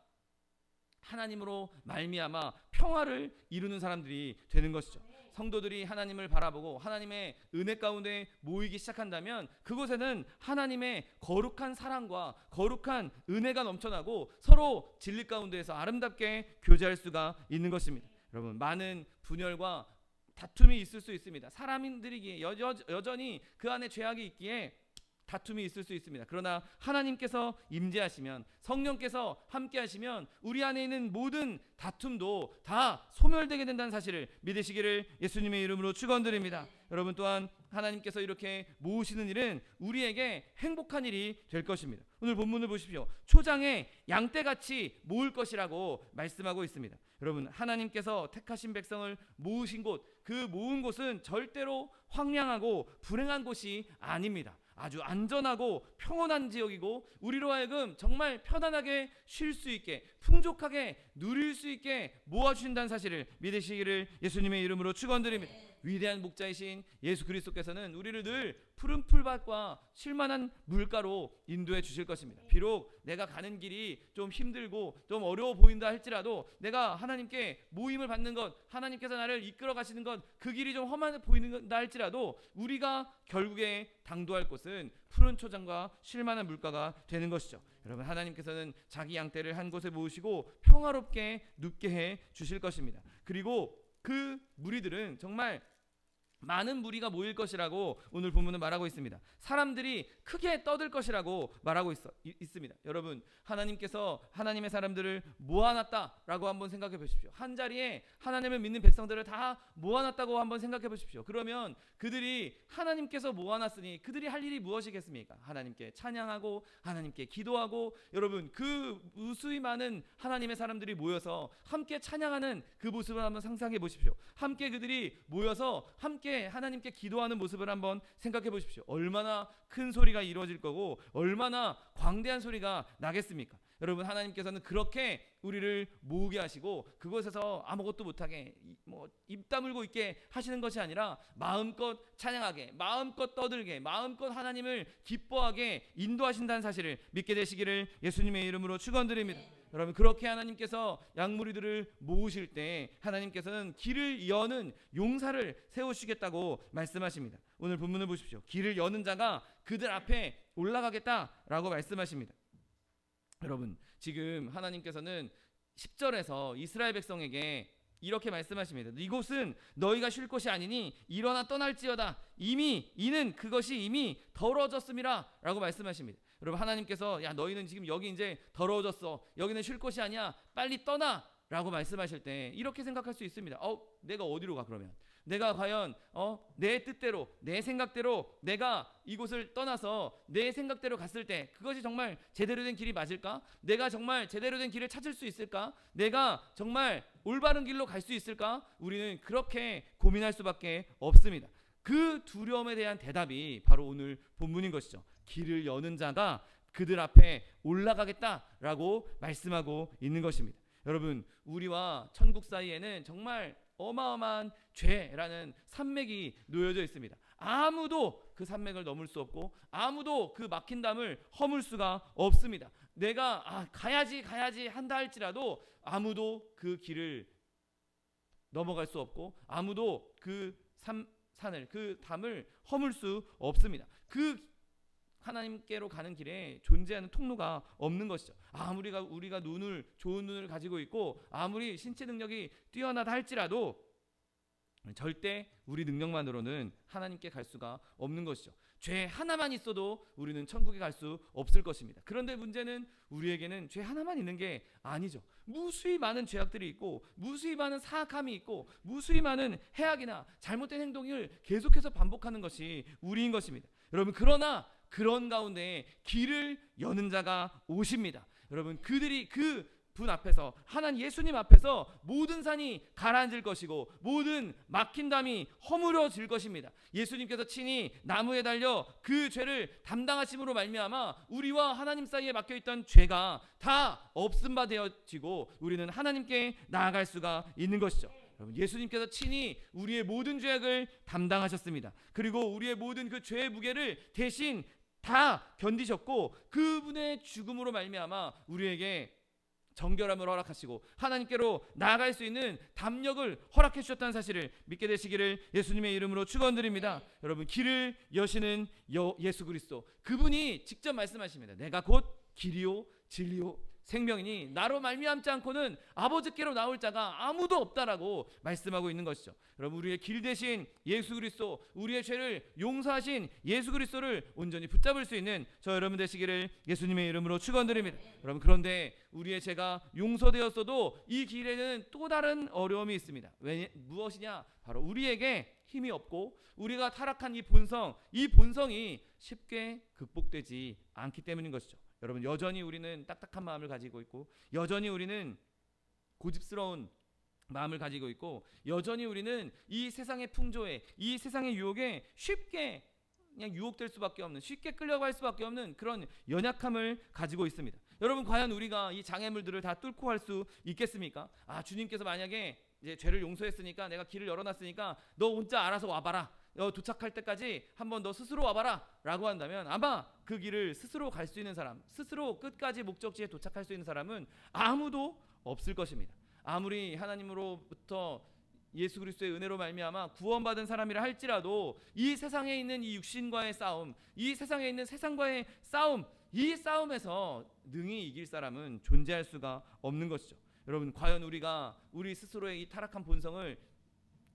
하나님으로 말미암아 평화를 이루는 사람들이 되는 것이죠. 성도들이 하나님을 바라보고 하나님의 은혜 가운데 모이기 시작한다면 그곳에는 하나님의 거룩한 사랑과 거룩한 은혜가 넘쳐나고 서로 진리 가운데에서 아름답게 교제할 수가 있는 것입니다. 여러분, 많은 분열과 다툼이 있을 수 있습니다. 사람들이기에 여전히 그 안에 죄악이 있기에 다툼이 있을 수 있습니다. 그러나 하나님께서 임재하시면 성령께서 함께 하시면 우리 안에 있는 모든 다툼도 다 소멸되게 된다는 사실을 믿으시기를 예수님의 이름으로 축원드립니다. 여러분, 또한 하나님께서 이렇게 모으시는 일은 우리에게 행복한 일이 될 것입니다. 오늘 본문을 보십시오. 초장에 양떼같이 모을 것이라고 말씀하고 있습니다. 여러분, 하나님께서 택하신 백성을 모으신 곳, 그 모은 곳은 절대로 황량하고 불행한 곳이 아닙니다. 아주 안전하고 평온한 지역이고 우리로 하여금 정말 편안하게 쉴 수 있게 풍족하게 누릴 수 있게 모아주신다는 사실을 믿으시기를 예수님의 이름으로 축원드립니다. 위대한 목자이신 예수 그리스도께서는 우리를 늘 푸른 풀밭과 쉴만한 물가로 인도해 주실 것입니다. 비록 내가 가는 길이 좀 힘들고 좀 어려워 보인다 할지라도 내가 하나님께 모임을 받는 것, 하나님께서 나를 이끌어 가시는 것, 그 길이 좀 험한 보인다 할지라도 우리가 결국에 당도할 곳은 푸른 초장과 쉴만한 물가가 되는 것이죠. 여러분, 하나님께서는 자기 양떼를 한 곳에 모으시고 평화롭게 눕게 해 주실 것입니다. 그리고 그 무리들은 정말 많은 무리가 모일 것이라고 오늘 본문은 말하고 있습니다. 사람들이 크게 떠들 것이라고 말하고 있습니다. 여러분, 하나님께서 하나님의 사람들을 모아놨다라고 한번 생각해 보십시오. 한 자리에 하나님을 믿는 백성들을 다 모아놨다고 한번 생각해 보십시오. 그러면 그들이 하나님께서 모아놨으니 그들이 할 일이 무엇이겠습니까? 하나님께 찬양하고 하나님께 기도하고, 여러분, 그 무수히 많은 하나님의 사람들이 모여서 함께 찬양하는 그 모습을 한번 상상해 보십시오. 함께 그들이 모여서 함께 하나님께 기도하는 모습을 한번 생각해 보십시오. 얼마나 큰 소리가 이루어질 거고 얼마나 광대한 소리가 나겠습니까? 여러분, 하나님께서는 그렇게 우리를 모으게 하시고 그곳에서 아무것도 못하게 입 다물고 있게 하시는 것이 아니라 마음껏 찬양하게, 마음껏 떠들게, 마음껏 하나님을 기뻐하게 인도하신다는 사실을 믿게 되시기를 예수님의 이름으로 축원드립니다. 여러분, 그렇게 하나님께서 양무리들을 모으실 때 하나님께서는 길을 여는 용사를 세우시겠다고 말씀하십니다. 오늘 본문을 보십시오. 길을 여는 자가 그들 앞에 올라가겠다라고 말씀하십니다. 여러분, 지금 하나님께서는 10절에서 이스라엘 백성에게 이렇게 말씀하십니다. 이곳은 너희가 쉴 곳이 아니니 일어나 떠날지어다. 이는 그것이 이미 더러워졌음이라 라고 말씀하십니다. 여러분, 하나님께서 야, 너희는 지금 여기 이제 더러워졌어, 여기는 쉴 곳이 아니야, 빨리 떠나 라고 말씀하실 때 이렇게 생각할 수 있습니다. 내가 어디로 가? 그러면 내가 과연 내 뜻대로, 내 생각대로 내가 이곳을 떠나서 내 생각대로 갔을 때 그것이 정말 제대로 된 길이 맞을까? 내가 정말 제대로 된 길을 찾을 수 있을까? 내가 정말 올바른 길로 갈 수 있을까? 우리는 그렇게 고민할 수밖에 없습니다. 그 두려움에 대한 대답이 바로 오늘 본문인 것이죠. 길을 여는 자가 그들 앞에 올라가겠다라고 말씀하고 있는 것입니다. 여러분, 우리와 천국 사이에는 정말 어마어마한 죄라는 산맥이 놓여져 있습니다. 아무도 그 산맥을 넘을 수 없고 아무도 그 막힌 담을 허물 수가 없습니다. 내가 가야지 한다 할지라도 아무도 그 길을 넘어갈 수 없고 아무도 그 산을, 그 담을 허물 수 없습니다. 그 하나님께로 가는 길에 존재하는 통로가 없는 것이죠. 아무리 우리가 좋은 눈을 가지고 있고 아무리 신체 능력이 뛰어나다 할지라도 절대 우리 능력만으로는 하나님께 갈 수가 없는 것이죠. 죄 하나만 있어도 우리는 천국에 갈 수 없을 것입니다. 그런데 문제는 우리에게는 죄 하나만 있는 게 아니죠. 무수히 많은 죄악들이 있고 무수히 많은 사악함이 있고 무수히 많은 해악이나 잘못된 행동을 계속해서 반복하는 것이 우리인 것입니다. 여러분, 그러나 그런 가운데 길을 여는 자가 오십니다. 여러분, 그들이 그 분 앞에서, 하나님 예수님 앞에서 모든 산이 가라앉을 것이고 모든 막힌 담이 허물어질 것입니다. 예수님께서 친히 나무에 달려 그 죄를 담당하심으로 말미암아 우리와 하나님 사이에 막혀있던 죄가 다 없음 바 되어지고 우리는 하나님께 나아갈 수가 있는 것이죠. 여러분, 예수님께서 친히 우리의 모든 죄악을 담당하셨습니다. 그리고 우리의 모든 그 죄의 무게를 대신 다 견디셨고 그분의 죽음으로 말미암아 우리에게 정결함을 허락하시고 하나님께로 나아갈 수 있는 담력을 허락해 주셨다는 사실을 믿게 되시기를 예수님의 이름으로 축원드립니다. 여러분, 길을 여시는 예수 그리스도, 그분이 직접 말씀하십니다. 내가 곧 길이요 진리요 생명이니 나로 말미암지 않고는 아버지께로 나올 자가 아무도 없다라고 말씀하고 있는 것이죠. 여러분, 우리의 길 대신 예수 그리스도, 우리의 죄를 용서하신 예수 그리스도를 온전히 붙잡을 수 있는 저 여러분 되시기를 예수님의 이름으로 축원드립니다. 여러분, 그런데 우리의 죄가 용서되었어도 이 길에는 또 다른 어려움이 있습니다. 무엇이냐? 바로 우리에게 힘이 없고 우리가 타락한 이 본성이 쉽게 극복되지 않기 때문인 것이죠. 여러분, 여전히 우리는 딱딱한 마음을 가지고 있고 여전히 우리는 고집스러운 마음을 가지고 있고 여전히 우리는 이 세상의 풍조에, 이 세상의 유혹에 쉽게 그냥 유혹될 수밖에 없는, 쉽게 끌려갈 수밖에 없는 그런 연약함을 가지고 있습니다. 여러분, 과연 우리가 이 장애물들을 다 뚫고 할 수 있겠습니까? 주님께서 만약에 이제 죄를 용서했으니까, 내가 길을 열어놨으니까 너 혼자 알아서 와봐라, 도착할 때까지 한번 너 스스로 와봐라 라고 한다면 아마 그 길을 스스로 갈 수 있는 사람, 스스로 끝까지 목적지에 도착할 수 있는 사람은 아무도 없을 것입니다. 아무리 하나님으로부터 예수 그리스도의 은혜로 말미암아 구원받은 사람이라 할지라도 이 세상에 있는 이 육신과의 싸움, 이 세상에 있는 세상과의 싸움, 이 싸움에서 능히 이길 사람은 존재할 수가 없는 것이죠. 여러분, 과연 우리가 우리 스스로의 이 타락한 본성을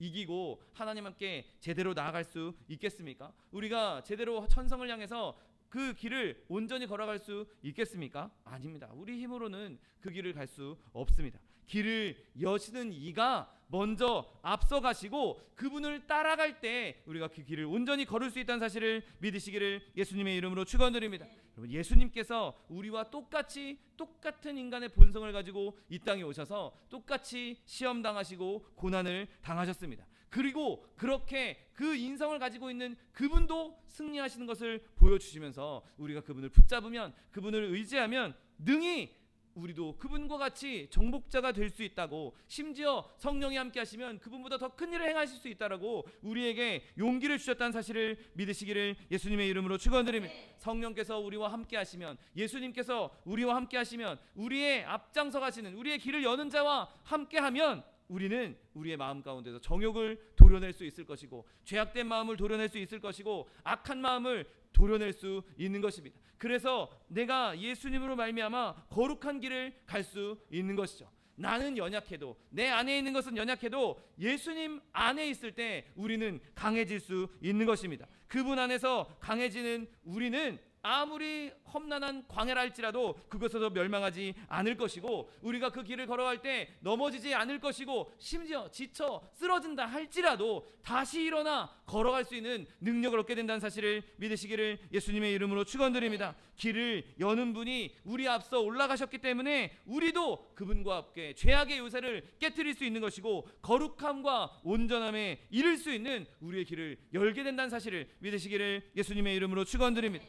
이기고 하나님 함께 제대로 나아갈 수 있겠습니까? 우리가 제대로 천성을 향해서 그 길을 온전히 걸어갈 수 있겠습니까? 아닙니다. 우리 힘으로는 그 길을 갈 수 없습니다. 길을 여시는 이가 먼저 앞서가시고 그분을 따라갈 때 우리가 그 길을 온전히 걸을 수 있다는 사실을 믿으시기를 예수님의 이름으로 축원드립니다. 여러분, 예수님께서 우리와 똑같은 인간의 본성을 가지고 이 땅에 오셔서 똑같이 시험 당하시고 고난을 당하셨습니다. 그리고 그렇게 그 인성을 가지고 있는 그분도 승리하시는 것을 보여주시면서 우리가 그분을 붙잡으면, 그분을 의지하면 능히 우리도 그분과 같이 정복자가 될 수 있다고, 심지어 성령이 함께 하시면 그분보다 더 큰 일을 행하실 수 있다라고 우리에게 용기를 주셨다는 사실을 믿으시기를 예수님의 이름으로 축원드립니다. 성령께서 우리와 함께 하시면, 예수님께서 우리와 함께 하시면, 우리의 앞장서 가시는, 우리의 길을 여는 자와 함께 하면 우리는 우리의 마음 가운데서 정욕을 도려낼 수 있을 것이고, 죄악된 마음을 도려낼 수 있을 것이고, 악한 마음을 도려낼 수 있는 것입니다. 그래서 내가 예수님으로 말미암아 거룩한 길을 갈 수 있는 것이죠. 나는 연약해도, 내 안에 있는 것은 연약해도 예수님 안에 있을 때 우리는 강해질 수 있는 것입니다. 그분 안에서 강해지는 우리는 아무리 험난한 광야라 할지라도 그것에서 멸망하지 않을 것이고, 우리가 그 길을 걸어갈 때 넘어지지 않을 것이고, 심지어 지쳐 쓰러진다 할지라도 다시 일어나 걸어갈 수 있는 능력을 얻게 된다는 사실을 믿으시기를 예수님의 이름으로 축원드립니다. 길을 여는 분이 우리 앞서 올라가셨기 때문에 우리도 그분과 함께 죄악의 요새를 깨트릴 수 있는 것이고, 거룩함과 온전함에 이를 수 있는 우리의 길을 열게 된다는 사실을 믿으시기를 예수님의 이름으로 축원드립니다.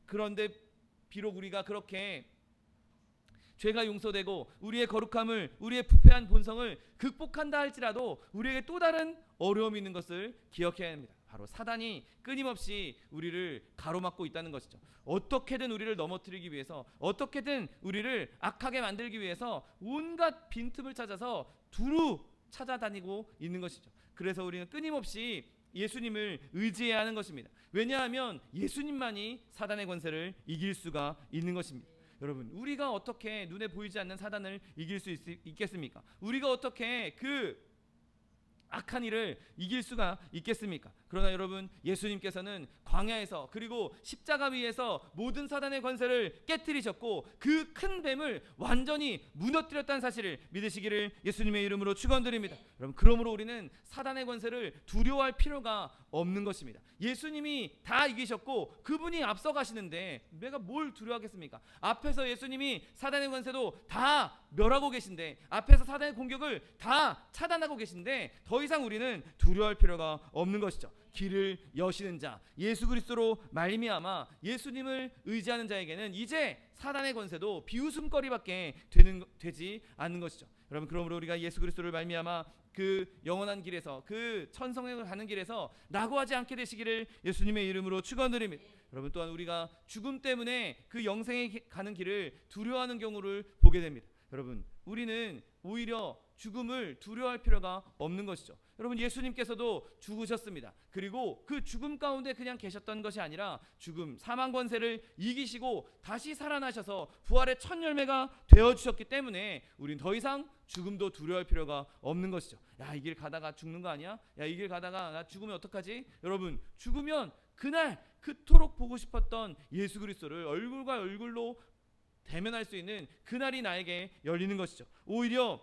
그런데 비록 우리가 그렇게 죄가 용서되고 우리의 거룩함을, 우리의 부패한 본성을 극복한다 할지라도 우리에게 또 다른 어려움이 있는 것을 기억해야 합니다. 바로 사단이 끊임없이 우리를 가로막고 있다는 것이죠. 어떻게든 우리를 넘어뜨리기 위해서, 어떻게든 우리를 악하게 만들기 위해서 온갖 빈틈을 찾아서 두루 찾아다니고 있는 것이죠. 그래서 우리는 끊임없이 예수님을 의지해야 하는 것입니다. 왜냐하면 예수님만이 사단의 권세를 이길 수가 있는 것입니다. 여러분, 우리가 어떻게 눈에 보이지 않는 사단을 이길 수 있겠습니까? 우리가 어떻게 그 악한 일을 이길 수가 있겠습니까? 그러나 여러분, 예수님께서는 광야에서 그리고 십자가 위에서 모든 사단의 권세를 깨뜨리셨고 그 큰 뱀을 완전히 무너뜨렸다는 사실을 믿으시기를 예수님의 이름으로 축원드립니다. 여러분, 그러므로 우리는 사단의 권세를 두려워할 필요가 없는 것입니다. 예수님이 다 이기셨고 그분이 앞서가시는데 내가 뭘 두려워하겠습니까? 앞에서 예수님이 사단의 권세도 다 멸하고 계신데, 앞에서 사단의 공격을 다 차단하고 계신데 더 이상 우리는 두려워할 필요가 없는 것이죠. 길을 여시는 자, 예수 그리스도로 말미암아 예수님을 의지하는 자에게는 이제 사단의 권세도 비웃음거리밖에 되지 않는 것이죠. 여러분, 그러므로 우리가 예수 그리스도를 말미암아 그 영원한 길에서, 그 천성에 가는 길에서 낙오하지 않게 되시기를 예수님의 이름으로 축원드립니다. 여러분, 또한 우리가 죽음 때문에 그 영생에 가는 길을 두려워하는 경우를 보게 됩니다. 여러분, 우리는 오히려 죽음을 두려워할 필요가 없는 것이죠. 여러분, 예수님께서도 죽으셨습니다. 그리고 그 죽음 가운데 그냥 계셨던 것이 아니라 죽음, 사망 권세를 이기시고 다시 살아나셔서 부활의 첫 열매가 되어주셨기 때문에 우린 더 이상 죽음도 두려워할 필요가 없는 것이죠. 야, 이 길 가다가 죽는 거 아니야? 야, 이 길 가다가 나 죽으면 어떡하지? 여러분, 죽으면 그날 그토록 보고 싶었던 예수 그리스도를 얼굴과 얼굴로 대면할 수 있는 그날이 나에게 열리는 것이죠. 오히려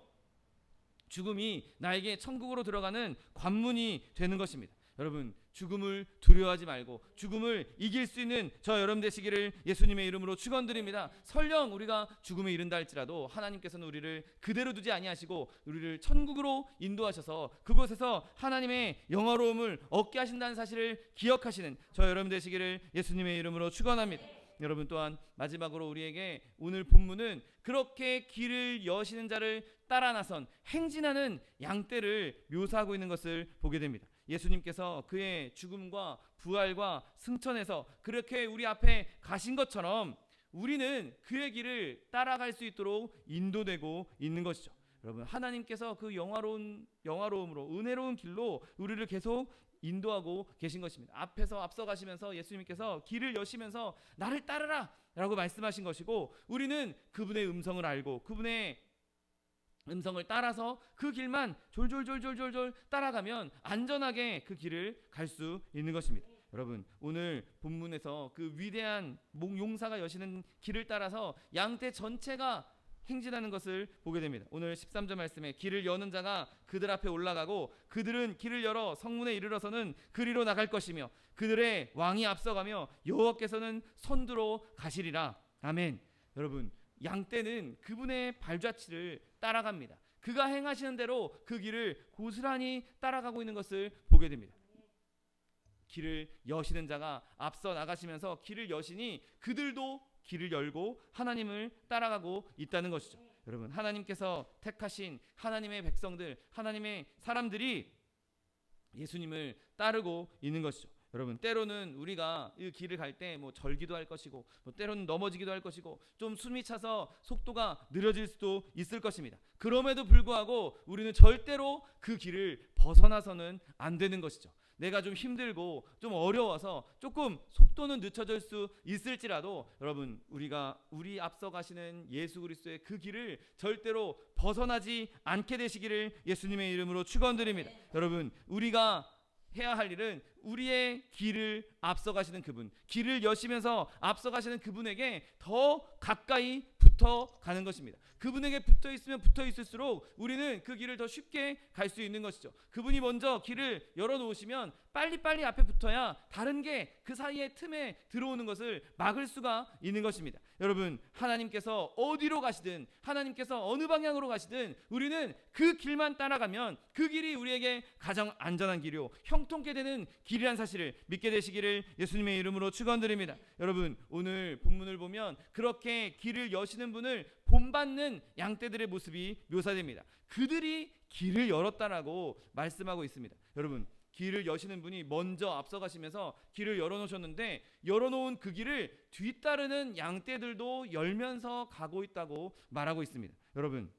죽음이 나에게 천국으로 들어가는 관문이 되는 것입니다. 여러분, 죽음을 두려워하지 말고 죽음을 이길 수 있는 저 여러분 되시기를 예수님의 이름으로 축원드립니다. 설령 우리가 죽음에 이른다 할지라도 하나님께서는 우리를 그대로 두지 아니하시고 우리를 천국으로 인도하셔서 그곳에서 하나님의 영화로움을 얻게 하신다는 사실을 기억하시는 저 여러분 되시기를 예수님의 이름으로 축원합니다. 여러분, 또한 마지막으로 우리에게 오늘 본문은 그렇게 길을 여시는 자를 따라 나선 행진하는 양떼를 묘사하고 있는 것을 보게 됩니다. 예수님께서 그의 죽음과 부활과 승천에서 그렇게 우리 앞에 가신 것처럼 우리는 그의 길을 따라갈 수 있도록 인도되고 있는 것이죠. 여러분, 하나님께서 그 영화로움으로 은혜로운 길로 우리를 계속 인도하고 계신 것입니다. 앞에서 앞서가시면서 예수님께서 길을 여시면서 나를 따르라 라고 말씀하신 것이고, 우리는 그분의 음성을 알고 그분의 음성을 따라서 그 길만 졸졸 따라가면 안전하게 그 길을 갈 수 있는 것입니다. 여러분, 오늘 본문에서 그 위대한 용사가 여시는 길을 따라서 양떼 전체가 행진하는 것을 보게 됩니다. 오늘 13절 말씀에 길을 여는 자가 그들 앞에 올라가고 그들은 길을 열어 성문에 이르러서는 그리로 나갈 것이며 그들의 왕이 앞서가며 여호와께서는 선두로 가시리라. 아멘. 여러분, 양떼는 그분의 발자취를 따라갑니다. 그가 행하시는 대로 그 길을 고스란히 따라가고 있는 것을 보게 됩니다. 길을 여시는 자가 앞서 나가시면서 길을 여시니 그들도 길을 열고 하나님을 따라가고 있다는 것이죠. 여러분, 하나님께서 택하신 하나님의 백성들, 하나님의 사람들이 예수님을 따르고 있는 것이죠. 여러분, 때로는 우리가 이 길을 갈 때 뭐 절기도 할 것이고 때로는 넘어지기도 할 것이고 좀 숨이 차서 속도가 느려질 수도 있을 것입니다. 그럼에도 불구하고 우리는 절대로 그 길을 벗어나서는 안 되는 것이죠. 내가 좀 힘들고 좀 어려워서 조금 속도는 늦춰질 수 있을지라도 여러분, 우리 앞서 가시는 예수 그리스도의 그 길을 절대로 벗어나지 않게 되시기를 예수님의 이름으로 축원드립니다. 여러분, 우리가 해야 할 일은 우리의 길을 앞서가시는 그분, 길을 여시면서 앞서가시는 그분에게 더 가까이 붙어가는 것입니다. 그분에게 붙어있으면 붙어있을수록 우리는 그 길을 더 쉽게 갈 수 있는 것이죠. 그분이 먼저 길을 열어놓으시면 빨리빨리 앞에 붙어야 다른 게 그 사이에 틈에 들어오는 것을 막을 수가 있는 것입니다. 여러분, 하나님께서 어디로 가시든, 하나님께서 어느 방향으로 가시든 우리는 그 길만 따라가면 그 길이 우리에게 가장 안전한 길이요 형통케 되는 길이란 사실을 믿게 되시기를 예수님의 이름으로 축원드립니다. 여러분, 오늘 본문을 보면 그렇게 길을 여시는 분을 본받는 양떼들의 모습이 묘사됩니다. 그들이 길을 열었다라고 말씀하고 있습니다. 여러분, 길을 여시는 분이 먼저 앞서가시면서 길을 열어놓으셨는데 열어놓은 그 길을 뒤따르는 양떼들도 열면서 가고 있다고 말하고 있습니다. 여러분,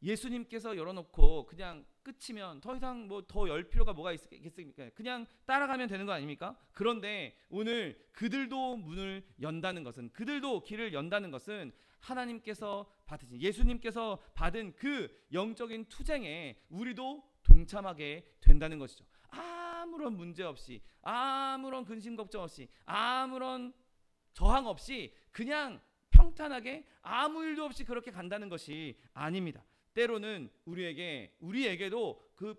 예수님께서 열어놓고 그냥 끝이면 더 이상 뭐 더 열 필요가 뭐가 있겠습니까? 그냥 따라가면 되는 거 아닙니까? 그런데 오늘 그들도 문을 연다는 것은, 그들도 길을 연다는 것은 하나님께서 받으신, 예수님께서 받은 그 영적인 투쟁에 우리도 동참하게 된다는 것이죠. 아무런 문제 없이, 아무런 근심 걱정 없이, 아무런 저항 없이 그냥 평탄하게 아무 일도 없이 그렇게 간다는 것이 아닙니다. 때로는 우리에게도 그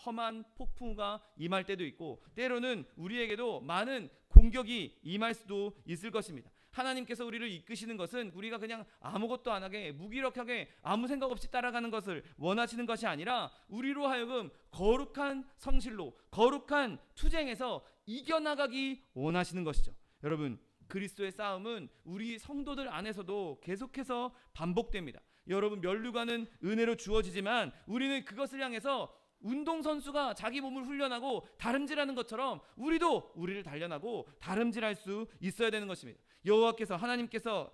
험한 폭풍우가 임할 때도 있고, 때로는 우리에게도 많은 공격이 임할 수도 있을 것입니다. 하나님께서 우리를 이끄시는 것은 우리가 그냥 아무것도 안 하게 무기력하게 아무 생각 없이 따라가는 것을 원하시는 것이 아니라 우리로 하여금 거룩한 성실로, 거룩한 투쟁에서 이겨나가기 원하시는 것이죠. 여러분, 그리스도의 싸움은 우리 성도들 안에서도 계속해서 반복됩니다. 여러분, 면류관은 은혜로 주어지지만 우리는 그것을 향해서 운동선수가 자기 몸을 훈련하고 다름질하는 것처럼 우리도 우리를 단련하고 다름질할 수 있어야 되는 것입니다. 여호와께서, 하나님께서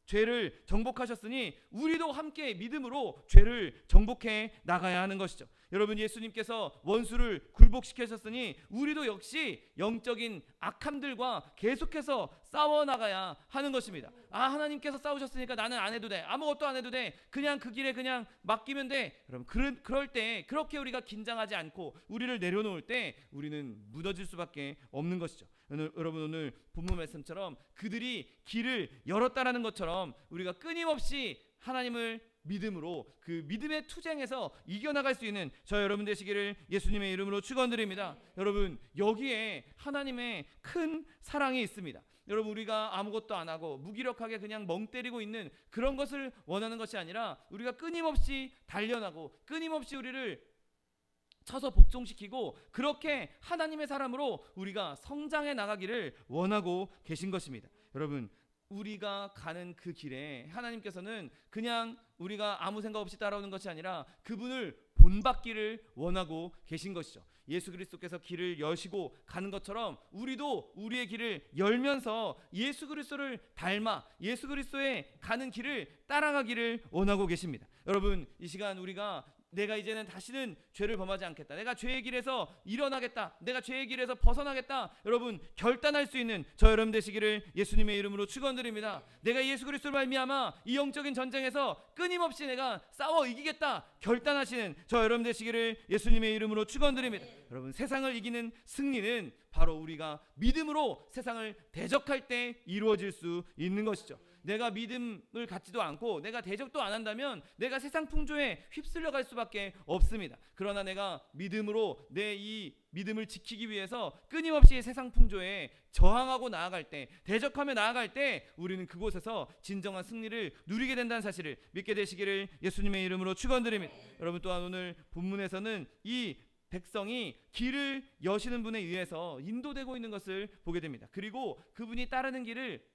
죄를 정복하셨으니 우리도 함께 믿음으로 죄를 정복해 나가야 하는 것이죠. 여러분, 예수님께서 원수를 굴복시키셨으니 우리도 역시 영적인 악함들과 계속해서 싸워나가야 하는 것입니다. 하나님께서 싸우셨으니까 나는 안 해도 돼, 아무것도 안 해도 돼, 그냥 그 길에 그냥 맡기면 돼. 여러분, 그럴 때 그렇게 우리가 긴장하지 않고 우리를 내려놓을 때 우리는 무너질 수밖에 없는 것이죠. 여러분, 오늘 본문 말씀처럼 그들이 길을 열었다라는 것처럼 우리가 끊임없이 하나님을 믿음으로 그 믿음의 투쟁에서 이겨나갈 수 있는 저 여러분 되시기를 예수님의 이름으로 축원드립니다. 여러분, 여기에 하나님의 큰 사랑이 있습니다. 여러분, 우리가 아무것도 안 하고 무기력하게 그냥 멍 때리고 있는 그런 것을 원하는 것이 아니라 우리가 끊임없이 단련하고 끊임없이 우리를 쳐서 복종시키고 그렇게 하나님의 사람으로 우리가 성장해 나가기를 원하고 계신 것입니다. 여러분, 우리가 가는 그 길에 하나님께서는 그냥 우리가 아무 생각 없이 따라오는 것이 아니라 그분을 본받기를 원하고 계신 것이죠. 예수 그리스도께서 길을 여시고 가는 것처럼 우리도 우리의 길을 열면서 예수 그리스도를 닮아 예수 그리스도의 가는 길을 따라가기를 원하고 계십니다. 여러분, 이 시간 우리가 내가 이제는 다시는 죄를 범하지 않겠다, 내가 죄의 길에서 일어나겠다, 내가 죄의 길에서 벗어나겠다, 여러분 결단할 수 있는 저 여러분 되시기를 예수님의 이름으로 축원드립니다. 내가 예수 그리스도를 말미암아 이 영적인 전쟁에서 끊임없이 내가 싸워 이기겠다 결단하시는 저 여러분 되시기를 예수님의 이름으로 축원드립니다. 여러분, 세상을 이기는 승리는 바로 우리가 믿음으로 세상을 대적할 때 이루어질 수 있는 것이죠. 내가 믿음을 갖지도 않고 내가 대적도 안 한다면 내가 세상 풍조에 휩쓸려 갈 수밖에 없습니다. 그러나 내가 믿음으로 내 이 믿음을 지키기 위해서 끊임없이 세상 풍조에 저항하고 나아갈 때, 대적하며 나아갈 때 우리는 그곳에서 진정한 승리를 누리게 된다는 사실을 믿게 되시기를 예수님의 이름으로 축원드립니다. 여러분, 또한 오늘 본문에서는 이 백성이 길을 여시는 분에 의해서 인도되고 있는 것을 보게 됩니다. 그리고 그분이 따르는 길을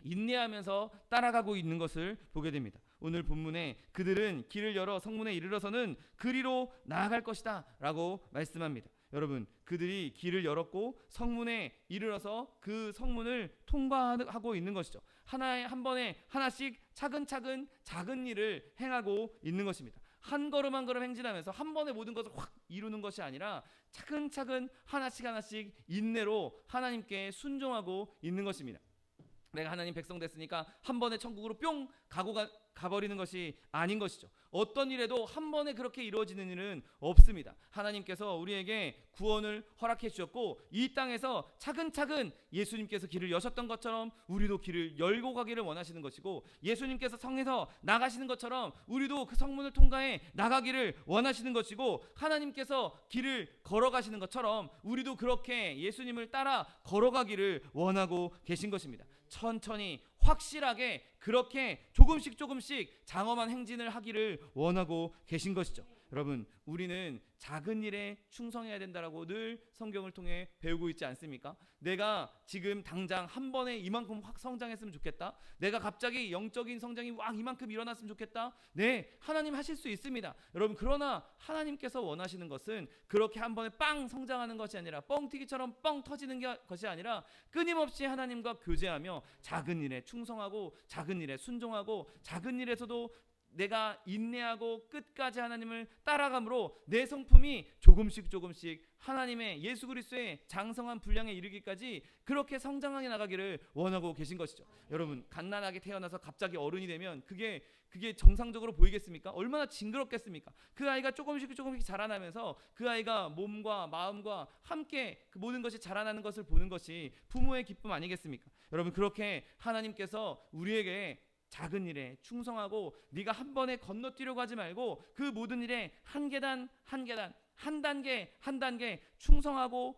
인내하면서 따라가고 있는 것을 보게 됩니다. 오늘 본문에 그들은 길을 열어 성문에 이르러서는 그리로 나아갈 것이다 라고 말씀합니다. 여러분, 그들이 길을 열었고 성문에 이르러서 그 성문을 통과하고 있는 것이죠. 한 번에 하나씩 차근차근 작은 일을 행하고 있는 것입니다. 한 걸음 한 걸음 행진하면서 한 번에 모든 것을 확 이루는 것이 아니라 차근차근 하나씩 인내로 하나님께 순종하고 있는 것입니다. 내가 하나님 백성 됐으니까 한 번에 천국으로 뿅 가버리는 것이 아닌 것이죠. 어떤 일에도 한 번에 그렇게 이루어지는 일은 없습니다. 하나님께서 우리에게 구원을 허락해 주셨고 이 땅에서 차근차근 예수님께서 길을 여셨던 것처럼 우리도 길을 열고 가기를 원하시는 것이고, 예수님께서 성에서 나가시는 것처럼 우리도 그 성문을 통과해 나가기를 원하시는 것이고, 하나님께서 길을 걸어가시는 것처럼 우리도 그렇게 예수님을 따라 걸어가기를 원하고 계신 것입니다. 천천히 확실하게 그렇게 조금씩 장엄한 행진을 하기를 원하고 계신 것이죠. 여러분, 우리는 작은 일에 충성해야 된다라고 늘 성경을 통해 배우고 있지 않습니까? 내가 지금 당장 한 번에 이만큼 확 성장했으면 좋겠다. 내가 갑자기 영적인 성장이 이만큼 일어났으면 좋겠다. 네, 하나님 하실 수 있습니다. 여러분, 그러나 하나님께서 원하시는 것은 그렇게 한 번에 빵 성장하는 것이 아니라 뻥튀기처럼 뻥 터지는 것이 아니라 끊임없이 하나님과 교제하며 작은 일에 충성하고 작은 일에 순종하고 작은 일에서도 내가 인내하고 끝까지 하나님을 따라감으로 내 성품이 조금씩 하나님의 예수 그리스도의 장성한 분량에 이르기까지 그렇게 성장하게 나가기를 원하고 계신 것이죠. 여러분, 갓난하게 태어나서 갑자기 어른이 되면 그게 정상적으로 보이겠습니까? 얼마나 징그럽겠습니까? 그 아이가 조금씩 자라나면서 그 아이가 몸과 마음과 함께 그 모든 것이 자라나는 것을 보는 것이 부모의 기쁨 아니겠습니까? 여러분, 그렇게 하나님께서 우리에게 작은 일에 충성하고 네가 한 번에 건너뛰려고 하지 말고 그 모든 일에 한 계단 한 단계 충성하고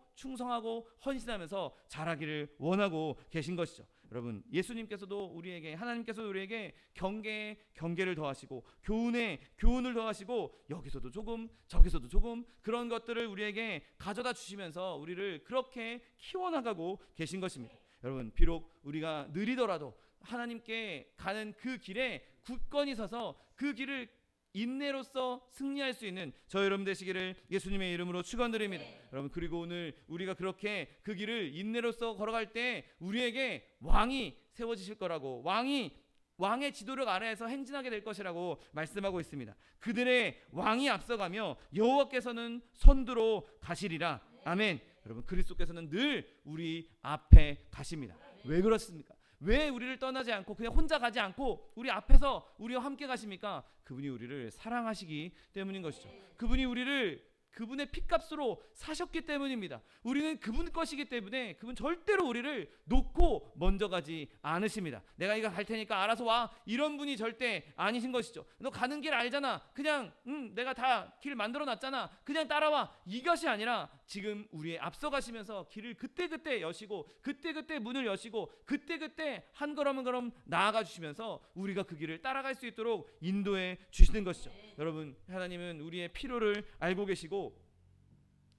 헌신하면서 자라기를 원하고 계신 것이죠. 여러분, 하나님께서도 우리에게 경계를 더하시고 교훈을 더하시고 여기서도 조금 저기서도 조금 그런 것들을 우리에게 가져다 주시면서 우리를 그렇게 키워나가고 계신 것입니다. 여러분, 비록 우리가 느리더라도 하나님께 가는 그 길에 굳건히 서서 그 길을 인내로서 승리할 수 있는 저 여러분 되시기를 예수님의 이름으로 축원드립니다. 여러분, 그리고 오늘 우리가 그렇게 그 길을 인내로서 걸어갈 때 우리에게 왕이 세워지실 거라고, 왕의 지도력 아래에서 행진하게 될 것이라고 말씀하고 있습니다. 그들의 왕이 앞서가며 여호와께서는 선두로 가시리라. 아멘. 여러분, 그리스도께서는 늘 우리 앞에 가십니다. 왜 그렇습니까? 왜 우리를 떠나지 않고 그냥 혼자 가지 않고 우리 앞에서 우리와 함께 가십니까? 그분이 우리를 사랑하시기 때문인 것이죠. 그분이 우리를 그분의 핏값으로 사셨기 때문입니다. 우리는 그분 것이기 때문에 그분 절대로 우리를 놓고 먼저 가지 않으십니다. 내가 이거 갈 테니까 알아서 와, 이런 분이 절대 아니신 것이죠. 너 가는 길 알잖아, 그냥 내가 다 길 만들어 놨잖아, 그냥 따라와, 이것이 아니라 지금 우리의 앞서 가시면서 길을 그때그때 여시고 그때그때 문을 여시고 그때그때 한 걸음 한 걸음 나아가 주시면서 우리가 그 길을 따라갈 수 있도록 인도해 주시는 것이죠. 여러분, 하나님은 우리의 필요를 알고 계시고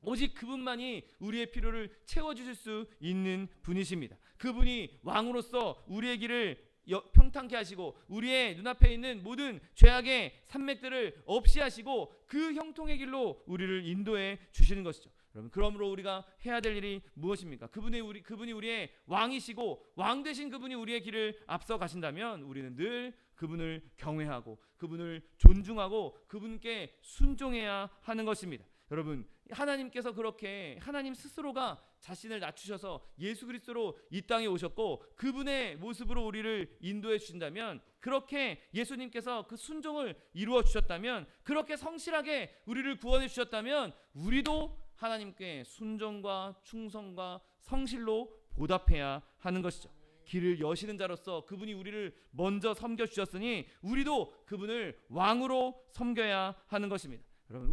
오직 그분만이 우리의 필요를 채워주실 수 있는 분이십니다. 그분이 왕으로서 우리의 길을 평탄케 하시고 우리의 눈앞에 있는 모든 죄악의 산맥들을 없이 하시고 그 형통의 길로 우리를 인도해 주시는 것이죠. 여러분, 그러므로 우리가 해야 될 일이 무엇입니까? 그분이 우리의 왕이시고 왕 되신 그분이 우리의 길을 앞서 가신다면 우리는 늘 그분을 경외하고 그분을 존중하고 그분께 순종해야 하는 것입니다. 여러분, 하나님께서 그렇게 하나님 스스로가 자신을 낮추셔서 예수 그리스도로 이 땅에 오셨고 그분의 모습으로 우리를 인도해 주신다면, 그렇게 예수님께서 그 순종을 이루어 주셨다면, 그렇게 성실하게 우리를 구원해 주셨다면 우리도 하나님께 순종과 충성과 성실로 보답해야 하는 것이죠. 길을 여시는 자로서 그분이 우리를 먼저 섬겨 주셨으니 우리도 그분을 왕으로 섬겨야 하는 것입니다. 여러분,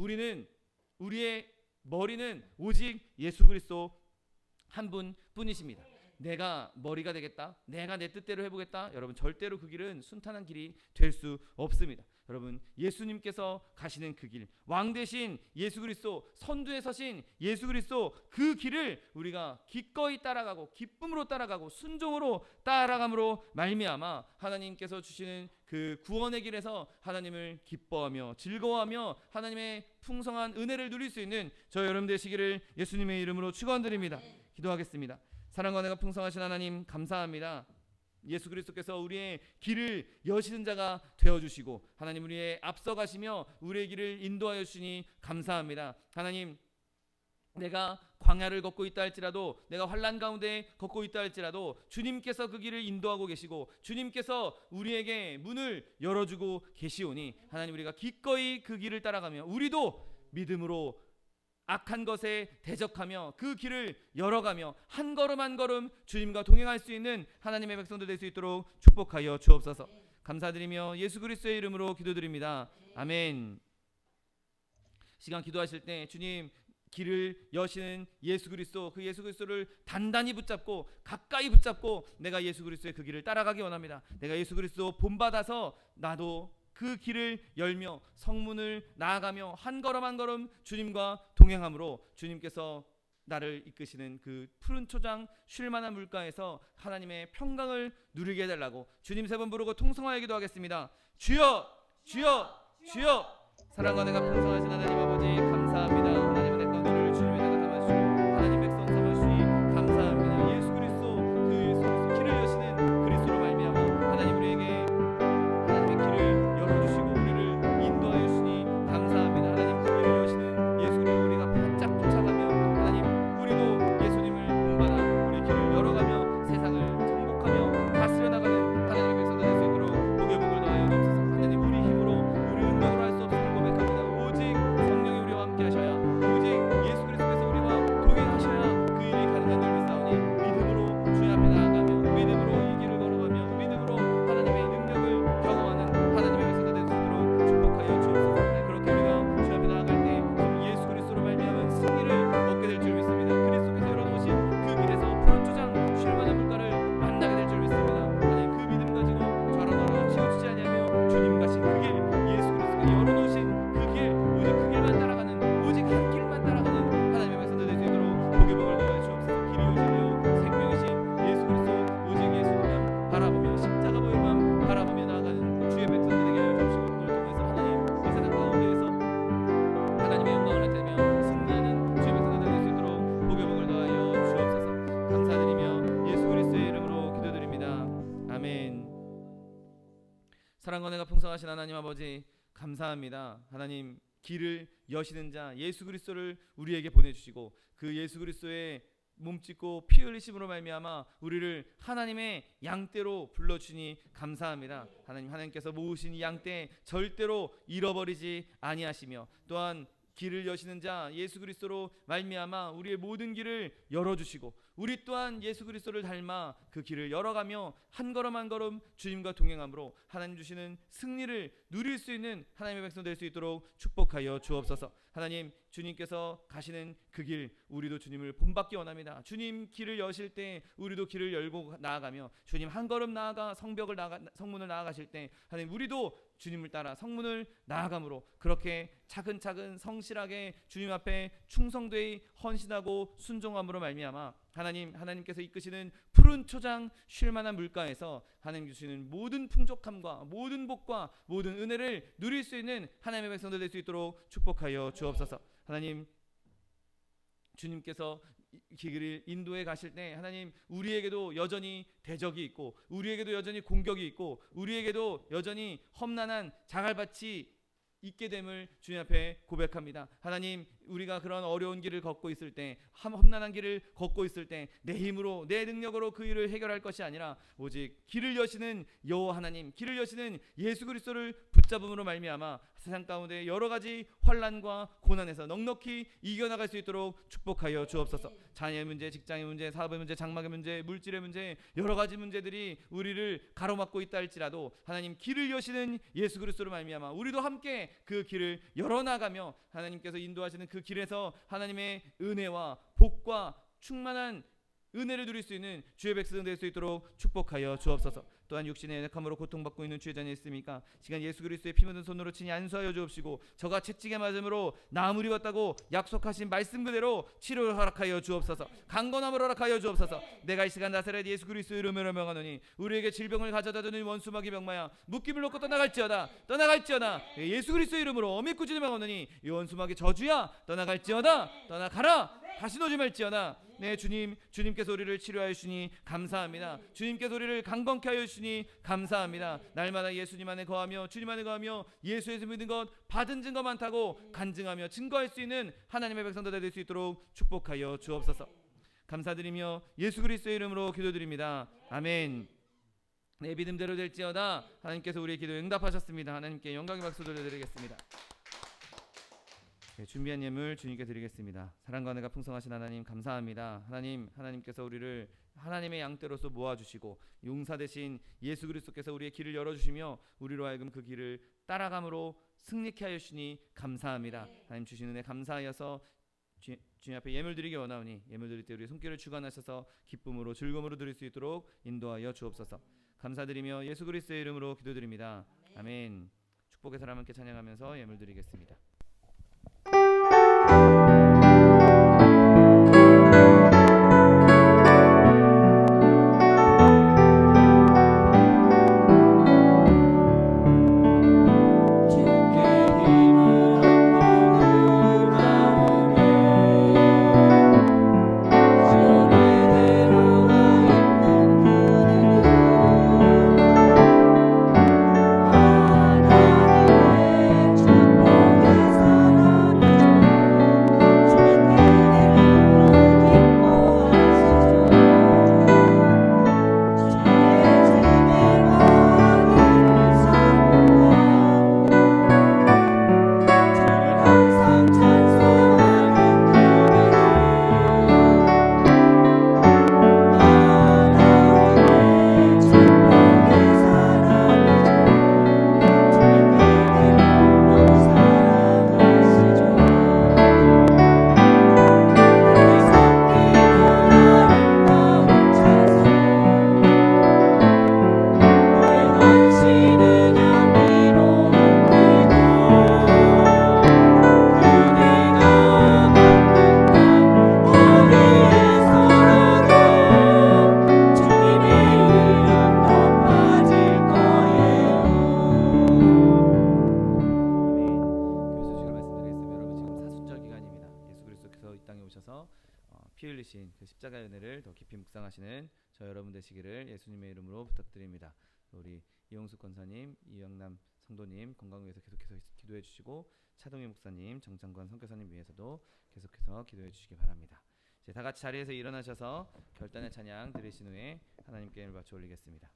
우리의 머리는 오직 예수 그리스도 한 분뿐이십니다. 내가 머리가 되겠다, 내가 내 뜻대로 해보겠다, 여러분 절대로 그 길은 순탄한 길이 될 수 없습니다. 여러분, 예수님께서 가시는 그 길, 왕 대신 예수 그리스도, 선두에 서신 예수 그리스도, 그 길을 우리가 기꺼이 따라가고 기쁨으로 따라가고 순종으로 따라감으로 말미암아 하나님께서 주시는 그 구원의 길에서 하나님을 기뻐하며 즐거워하며 하나님의 풍성한 은혜를 누릴 수 있는 저 여러분 되시기를 예수님의 이름으로 축원드립니다. 기도하겠습니다. 사랑과 은혜가 풍성하신 하나님, 감사합니다. 예수 그리스도께서 우리의 길을 여시는 자가 되어주시고 하나님 우리의 앞서가시며 우리의 길을 인도하여 주시니 감사합니다. 하나님, 내가 광야를 걷고 있다 할지라도, 내가 환난 가운데 걷고 있다 할지라도 주님께서 그 길을 인도하고 계시고 주님께서 우리에게 문을 열어주고 계시오니 하나님, 우리가 기꺼이 그 길을 따라가며 우리도 믿음으로 악한 것에 대적하며 그 길을 열어가며 한 걸음 한 걸음 주님과 동행할 수 있는 하나님의 백성들 될 수 있도록 축복하여 주옵소서. 감사드리며 예수 그리스도의 이름으로 기도드립니다. 아멘. 시간 기도하실 때 주님 길을 여시는 예수 그리스도, 그 예수 그리스도를 단단히 붙잡고 가까이 붙잡고 내가 예수 그리스도의 그 길을 따라가기 원합니다. 내가 예수 그리스도 본받아서 나도 그 길을 열며 성문을 나아가며 한 걸음 한 걸음 주님과 동행함으로 주님께서 나를 이끄시는 그 푸른 초장 쉴 만한 물가에서 하나님의 평강을 누리게 해달라고 주님 세 번 부르고 통성하여 기도하겠습니다. 주여 주여 주여. 사랑과 내가 풍성하신 하나님 아버지 감사합니다. 하나님은 내 가운데를 주님에다가 담아주시고 하나님 백성 삼아주시니 감사합니다. 예수 그리스도, 그 예수 그리스도 길을 여시는 그리스도로 말미암아 하나님 우리에게 하나님의 길을 열어주시고 우리를 인도하여 주시니 감사합니다. 하나님 그 길을 여시는 예수 그리스도 우리가 바짝 쫓아가며 하나님 우리도 예수님을 본받아 우리 길을 열어가며 세상을 정복하며 다스려 나가는 하나님의 백성들 될 수 있도록 복의 복을 더하여 주옵소서. 하나님 우리 힘으로 우리 능력으로 할 수 없음을 고백합니다. 오직 성령이 우리와 함께 하셔야, 오직 예수 그리스도께서 우리와 동행하셔야 그 일이 가능한 줄 믿사오니 믿음으로 주님 앞에 나아가며 믿음으로 이 길을 걸어가며 믿음으로 하나님의 능력을 경험하는 하나님의 백성들 될 수 있도록 축복하여 주옵소서. 그렇게 우리가 주님 앞에 나아갈 때 예수 그리스도로 말미암은 승리를 얻게 될 줄 믿습니다. 그리스도께서 열어놓으신 그 길에서 푸른 초장 쉴 만한 물가를 만나게 될 줄 믿습니다. 하나님 그 믿음 가지고 좌로 나로 치우치지 아니하며 주님 가신 그 길, 예수 그리스도가 열어놓으신 그 길, 오직 그 길만 따라가는, 오직 한 길만 따라가는 하나님의 백성들 될 수 있도록 복의 복을 더하여 주옵소서. 길이 오시며 생명이신 예수 그리스도, 오직 예수님만 바라보며 십자가 보혈만 바라보며 나아가는 주의 백성들 되게 하여 주옵시고 그걸 통해서 하나님 이 세상 가운데에서 하나님의 영광을 나타내며 승리하는 주의 백성들 될 수 있도록 복의 복을 더하여 주옵소서. 감사드리며 예수 그리스도의 이름으로 기도드립니다. 아멘. 사랑과 내가 풍성하신 하나님 아버지 감사합니다. 하나님 길을 여시는 자 예수 그리스도를 우리에게 보내주시고 그 예수 그리스도의 몸짓고 피 흘리심으로 말미암아 우리를 하나님의 양떼로 불러주니 감사합니다. 하나님께서 모으신 이 양떼 절대로 잃어버리지 아니하시며 또한 길을 여시는 자 예수 그리스도로 말미암아 우리의 모든 길을 열어주시고 우리 또한 예수 그리스도를 닮아 그 길을 열어가며 한 걸음 한 걸음 주님과 동행함으로 하나님 주시는 승리를 누릴 수 있는 하나님의 백성 될 수 있도록 축복하여 주옵소서. 하나님 주님께서 가시는 그 길 우리도 주님을 본받기 원합니다. 주님 길을 여실 때 우리도 길을 열고 나아가며 주님 한 걸음 나아가 성문을 나아가실 때 하나님 우리도 주님을 따라 성문을 나아감으로 그렇게 차근차근 성실하게 주님 앞에 충성되이 헌신하고 순종함으로 말미암아 하나님께서 이끄시는 푸른 초장 쉴 만한 물가에서 하나님 주시는 모든 풍족함과 모든 복과 모든 은혜를 누릴 수 있는 하나님의 백성들 될 수 있도록 축복하여 주옵소서. 하나님 주님께서 길을 인도해 가실 때 하나님 우리에게도 여전히 대적이 있고 우리에게도 여전히 공격이 있고 우리에게도 여전히 험난한 자갈밭이 있게 됨을 주님 앞에 고백합니다. 하나님 우리가 그런 어려운 길을 걷고 있을 때 험난한 길을 걷고 있을 때 내 힘으로 내 능력으로 그 일을 해결할 것이 아니라 오직 길을 여시는 여호와 하나님 길을 여시는 예수 그리스도를 붙잡음으로 말미암아 세상 가운데 여러 가지 환난과 고난에서 넉넉히 이겨나갈 수 있도록 축복하여 주옵소서. 자녀의 문제, 직장의 문제, 사업의 문제, 장막의 문제, 물질의 문제 여러 가지 문제들이 우리를 가로막고 있다 할지라도 하나님 길을 여시는 예수 그리스도로 말미암아 우리도 함께 그 길을 열어나가며 하나님께서 인도하시는 그 길에서 하나님의 은혜와 복과 충만한 은혜를 누릴 수 있는 주의 백성 될 수 있도록 축복하여 주옵소서. 또한 육신의 연약함으로 고통받고 있는 주의 자녀 있습니까? 시간 예수 그리스도의 피 묻은 손으로 친히 안수하여 주옵시고 저가 채찍에 맞음으로 나음을 입었다고 약속하신 말씀 그대로 치료를 허락하여 주옵소서. 강건함을 허락하여 주옵소서. 내가 이 시간 나사렛 예수 그리스도의 이름으로 명하노니 우리에게 질병을 가져다 주는 원수마귀 병마야 묶임을 놓고 떠나갈지어다 예수 그리스도의 이름으로 어미꾸지를 명하노니 이 원수마귀 저주야 떠나갈지어다 떠나가라 다시 오지 말지어다 네 주님, 주님께서 우리를 치료하여 주시니 감사합니다. 주님께서 우리를 강건케 하여 주시니 감사합니다. 날마다 예수님 안에 거하며 주님 안에 거하며 예수에서 믿는 것 받은 증거 많다고 간증하며 증거할 수 있는 하나님의 백성들 될 수 있도록 축복하여 주옵소서. 감사드리며 예수 그리스도의 이름으로 기도드립니다. 아멘. 네, 믿음대로 될지어다. 하나님께서 우리의 기도에 응답하셨습니다. 하나님께 영광의 박수 돌려드리겠습니다. 네, 준비한 예물 주님께 드리겠습니다. 사랑과 은혜가 풍성하신 하나님 감사합니다. 하나님께서 우리를 하나님의 양떼로서 모아주시고 용사 되신 예수 그리스도께서 우리의 길을 열어주시며 우리로 하여금 그 길을 따라감으로 승리케 하여 주시니 감사합니다. 하나님 주신 은혜 감사하여서 주님 앞에 예물 드리기 원하오니 예물 드릴 때 우리의 손길을 주관하셔서 기쁨으로 즐거움으로 드릴 수 있도록 인도하여 주옵소서. 감사드리며 예수 그리스도의 이름으로 기도드립니다. 아멘. 축복의 사람 함께 찬양하면서 예물 드리겠습니다. 피 흘리신 그 십자가의 은혜를 더 깊이 묵상하시는 저 여러분 되시기를 예수님의 이름으로 부탁드립니다. 우리 이용숙 권사님, 이영남 성도님 건강 위해서 계속해서 기도해 주시고 차동희 목사님, 정창관 선교사님 위해서도 계속해서 기도해 주시기 바랍니다. 이제 다 같이 자리에서 일어나셔서 결단의 찬양 드리신 후에 하나님께 은혜를 바쳐 올리겠습니다.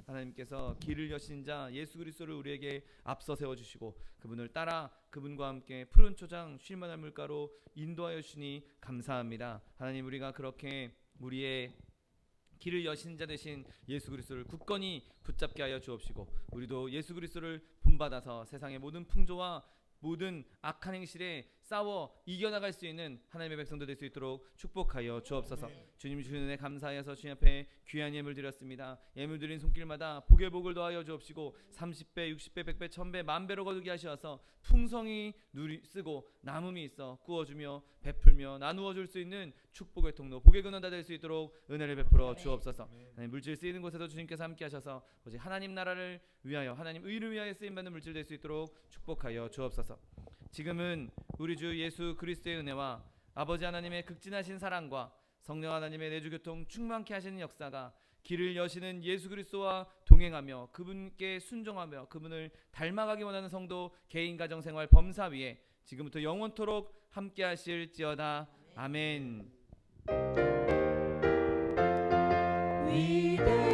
하나님께서 길을 여신 자 예수 그리스도를 우리에게 앞서 세워주시고 그분을 따라 그분과 함께 푸른 초장 쉴만한 물가로 인도하여 주시니 감사합니다. 하나님, 우리가 그렇게 우리의 길을 여신 자 되신 예수 그리스도를 굳건히 붙잡게 하여 주옵시고 우리도 예수 그리스도를 본받아서 세상의 모든 풍조와 모든 악한 행실에 싸워 이겨나갈 수 있는 하나님의 백성들 될 수 있도록 축복하여 주옵소서. 주님 주시는 은혜 감사하여서 주님 앞에 귀한 예물 드렸습니다. 예물 드린 손길마다 복의 복을 더하여 주옵시고 30배, 60배, 100배, 1000배, 만배로 거두게 하셔서 풍성히 쓰고 남음이 있어 구워주며 베풀며 나누어 줄 수 있는 축복의 통로, 복의 근원 다 될 수 있도록 은혜를 베풀어 주옵소서. 물질 쓰이는 곳에서 주님께서 함께 하셔서 오직 하나님 나라를 위하여 하나님 의를 위하여 쓰임받는 물질 될 수 있도록 축복하여 주옵소서. 지금은 우리 주 예수 그리스도의 은혜와 아버지 하나님의 극진하신 사랑과 성령 하나님의 내주교통 충만케 하시는 역사가 길을 여시는 예수 그리스도와 동행하며 그분께 순종하며 그분을 닮아가기 원하는 성도 개인 가정 생활 범사 위에 지금부터 영원토록 함께 하실지어다. 아멘. 위대하신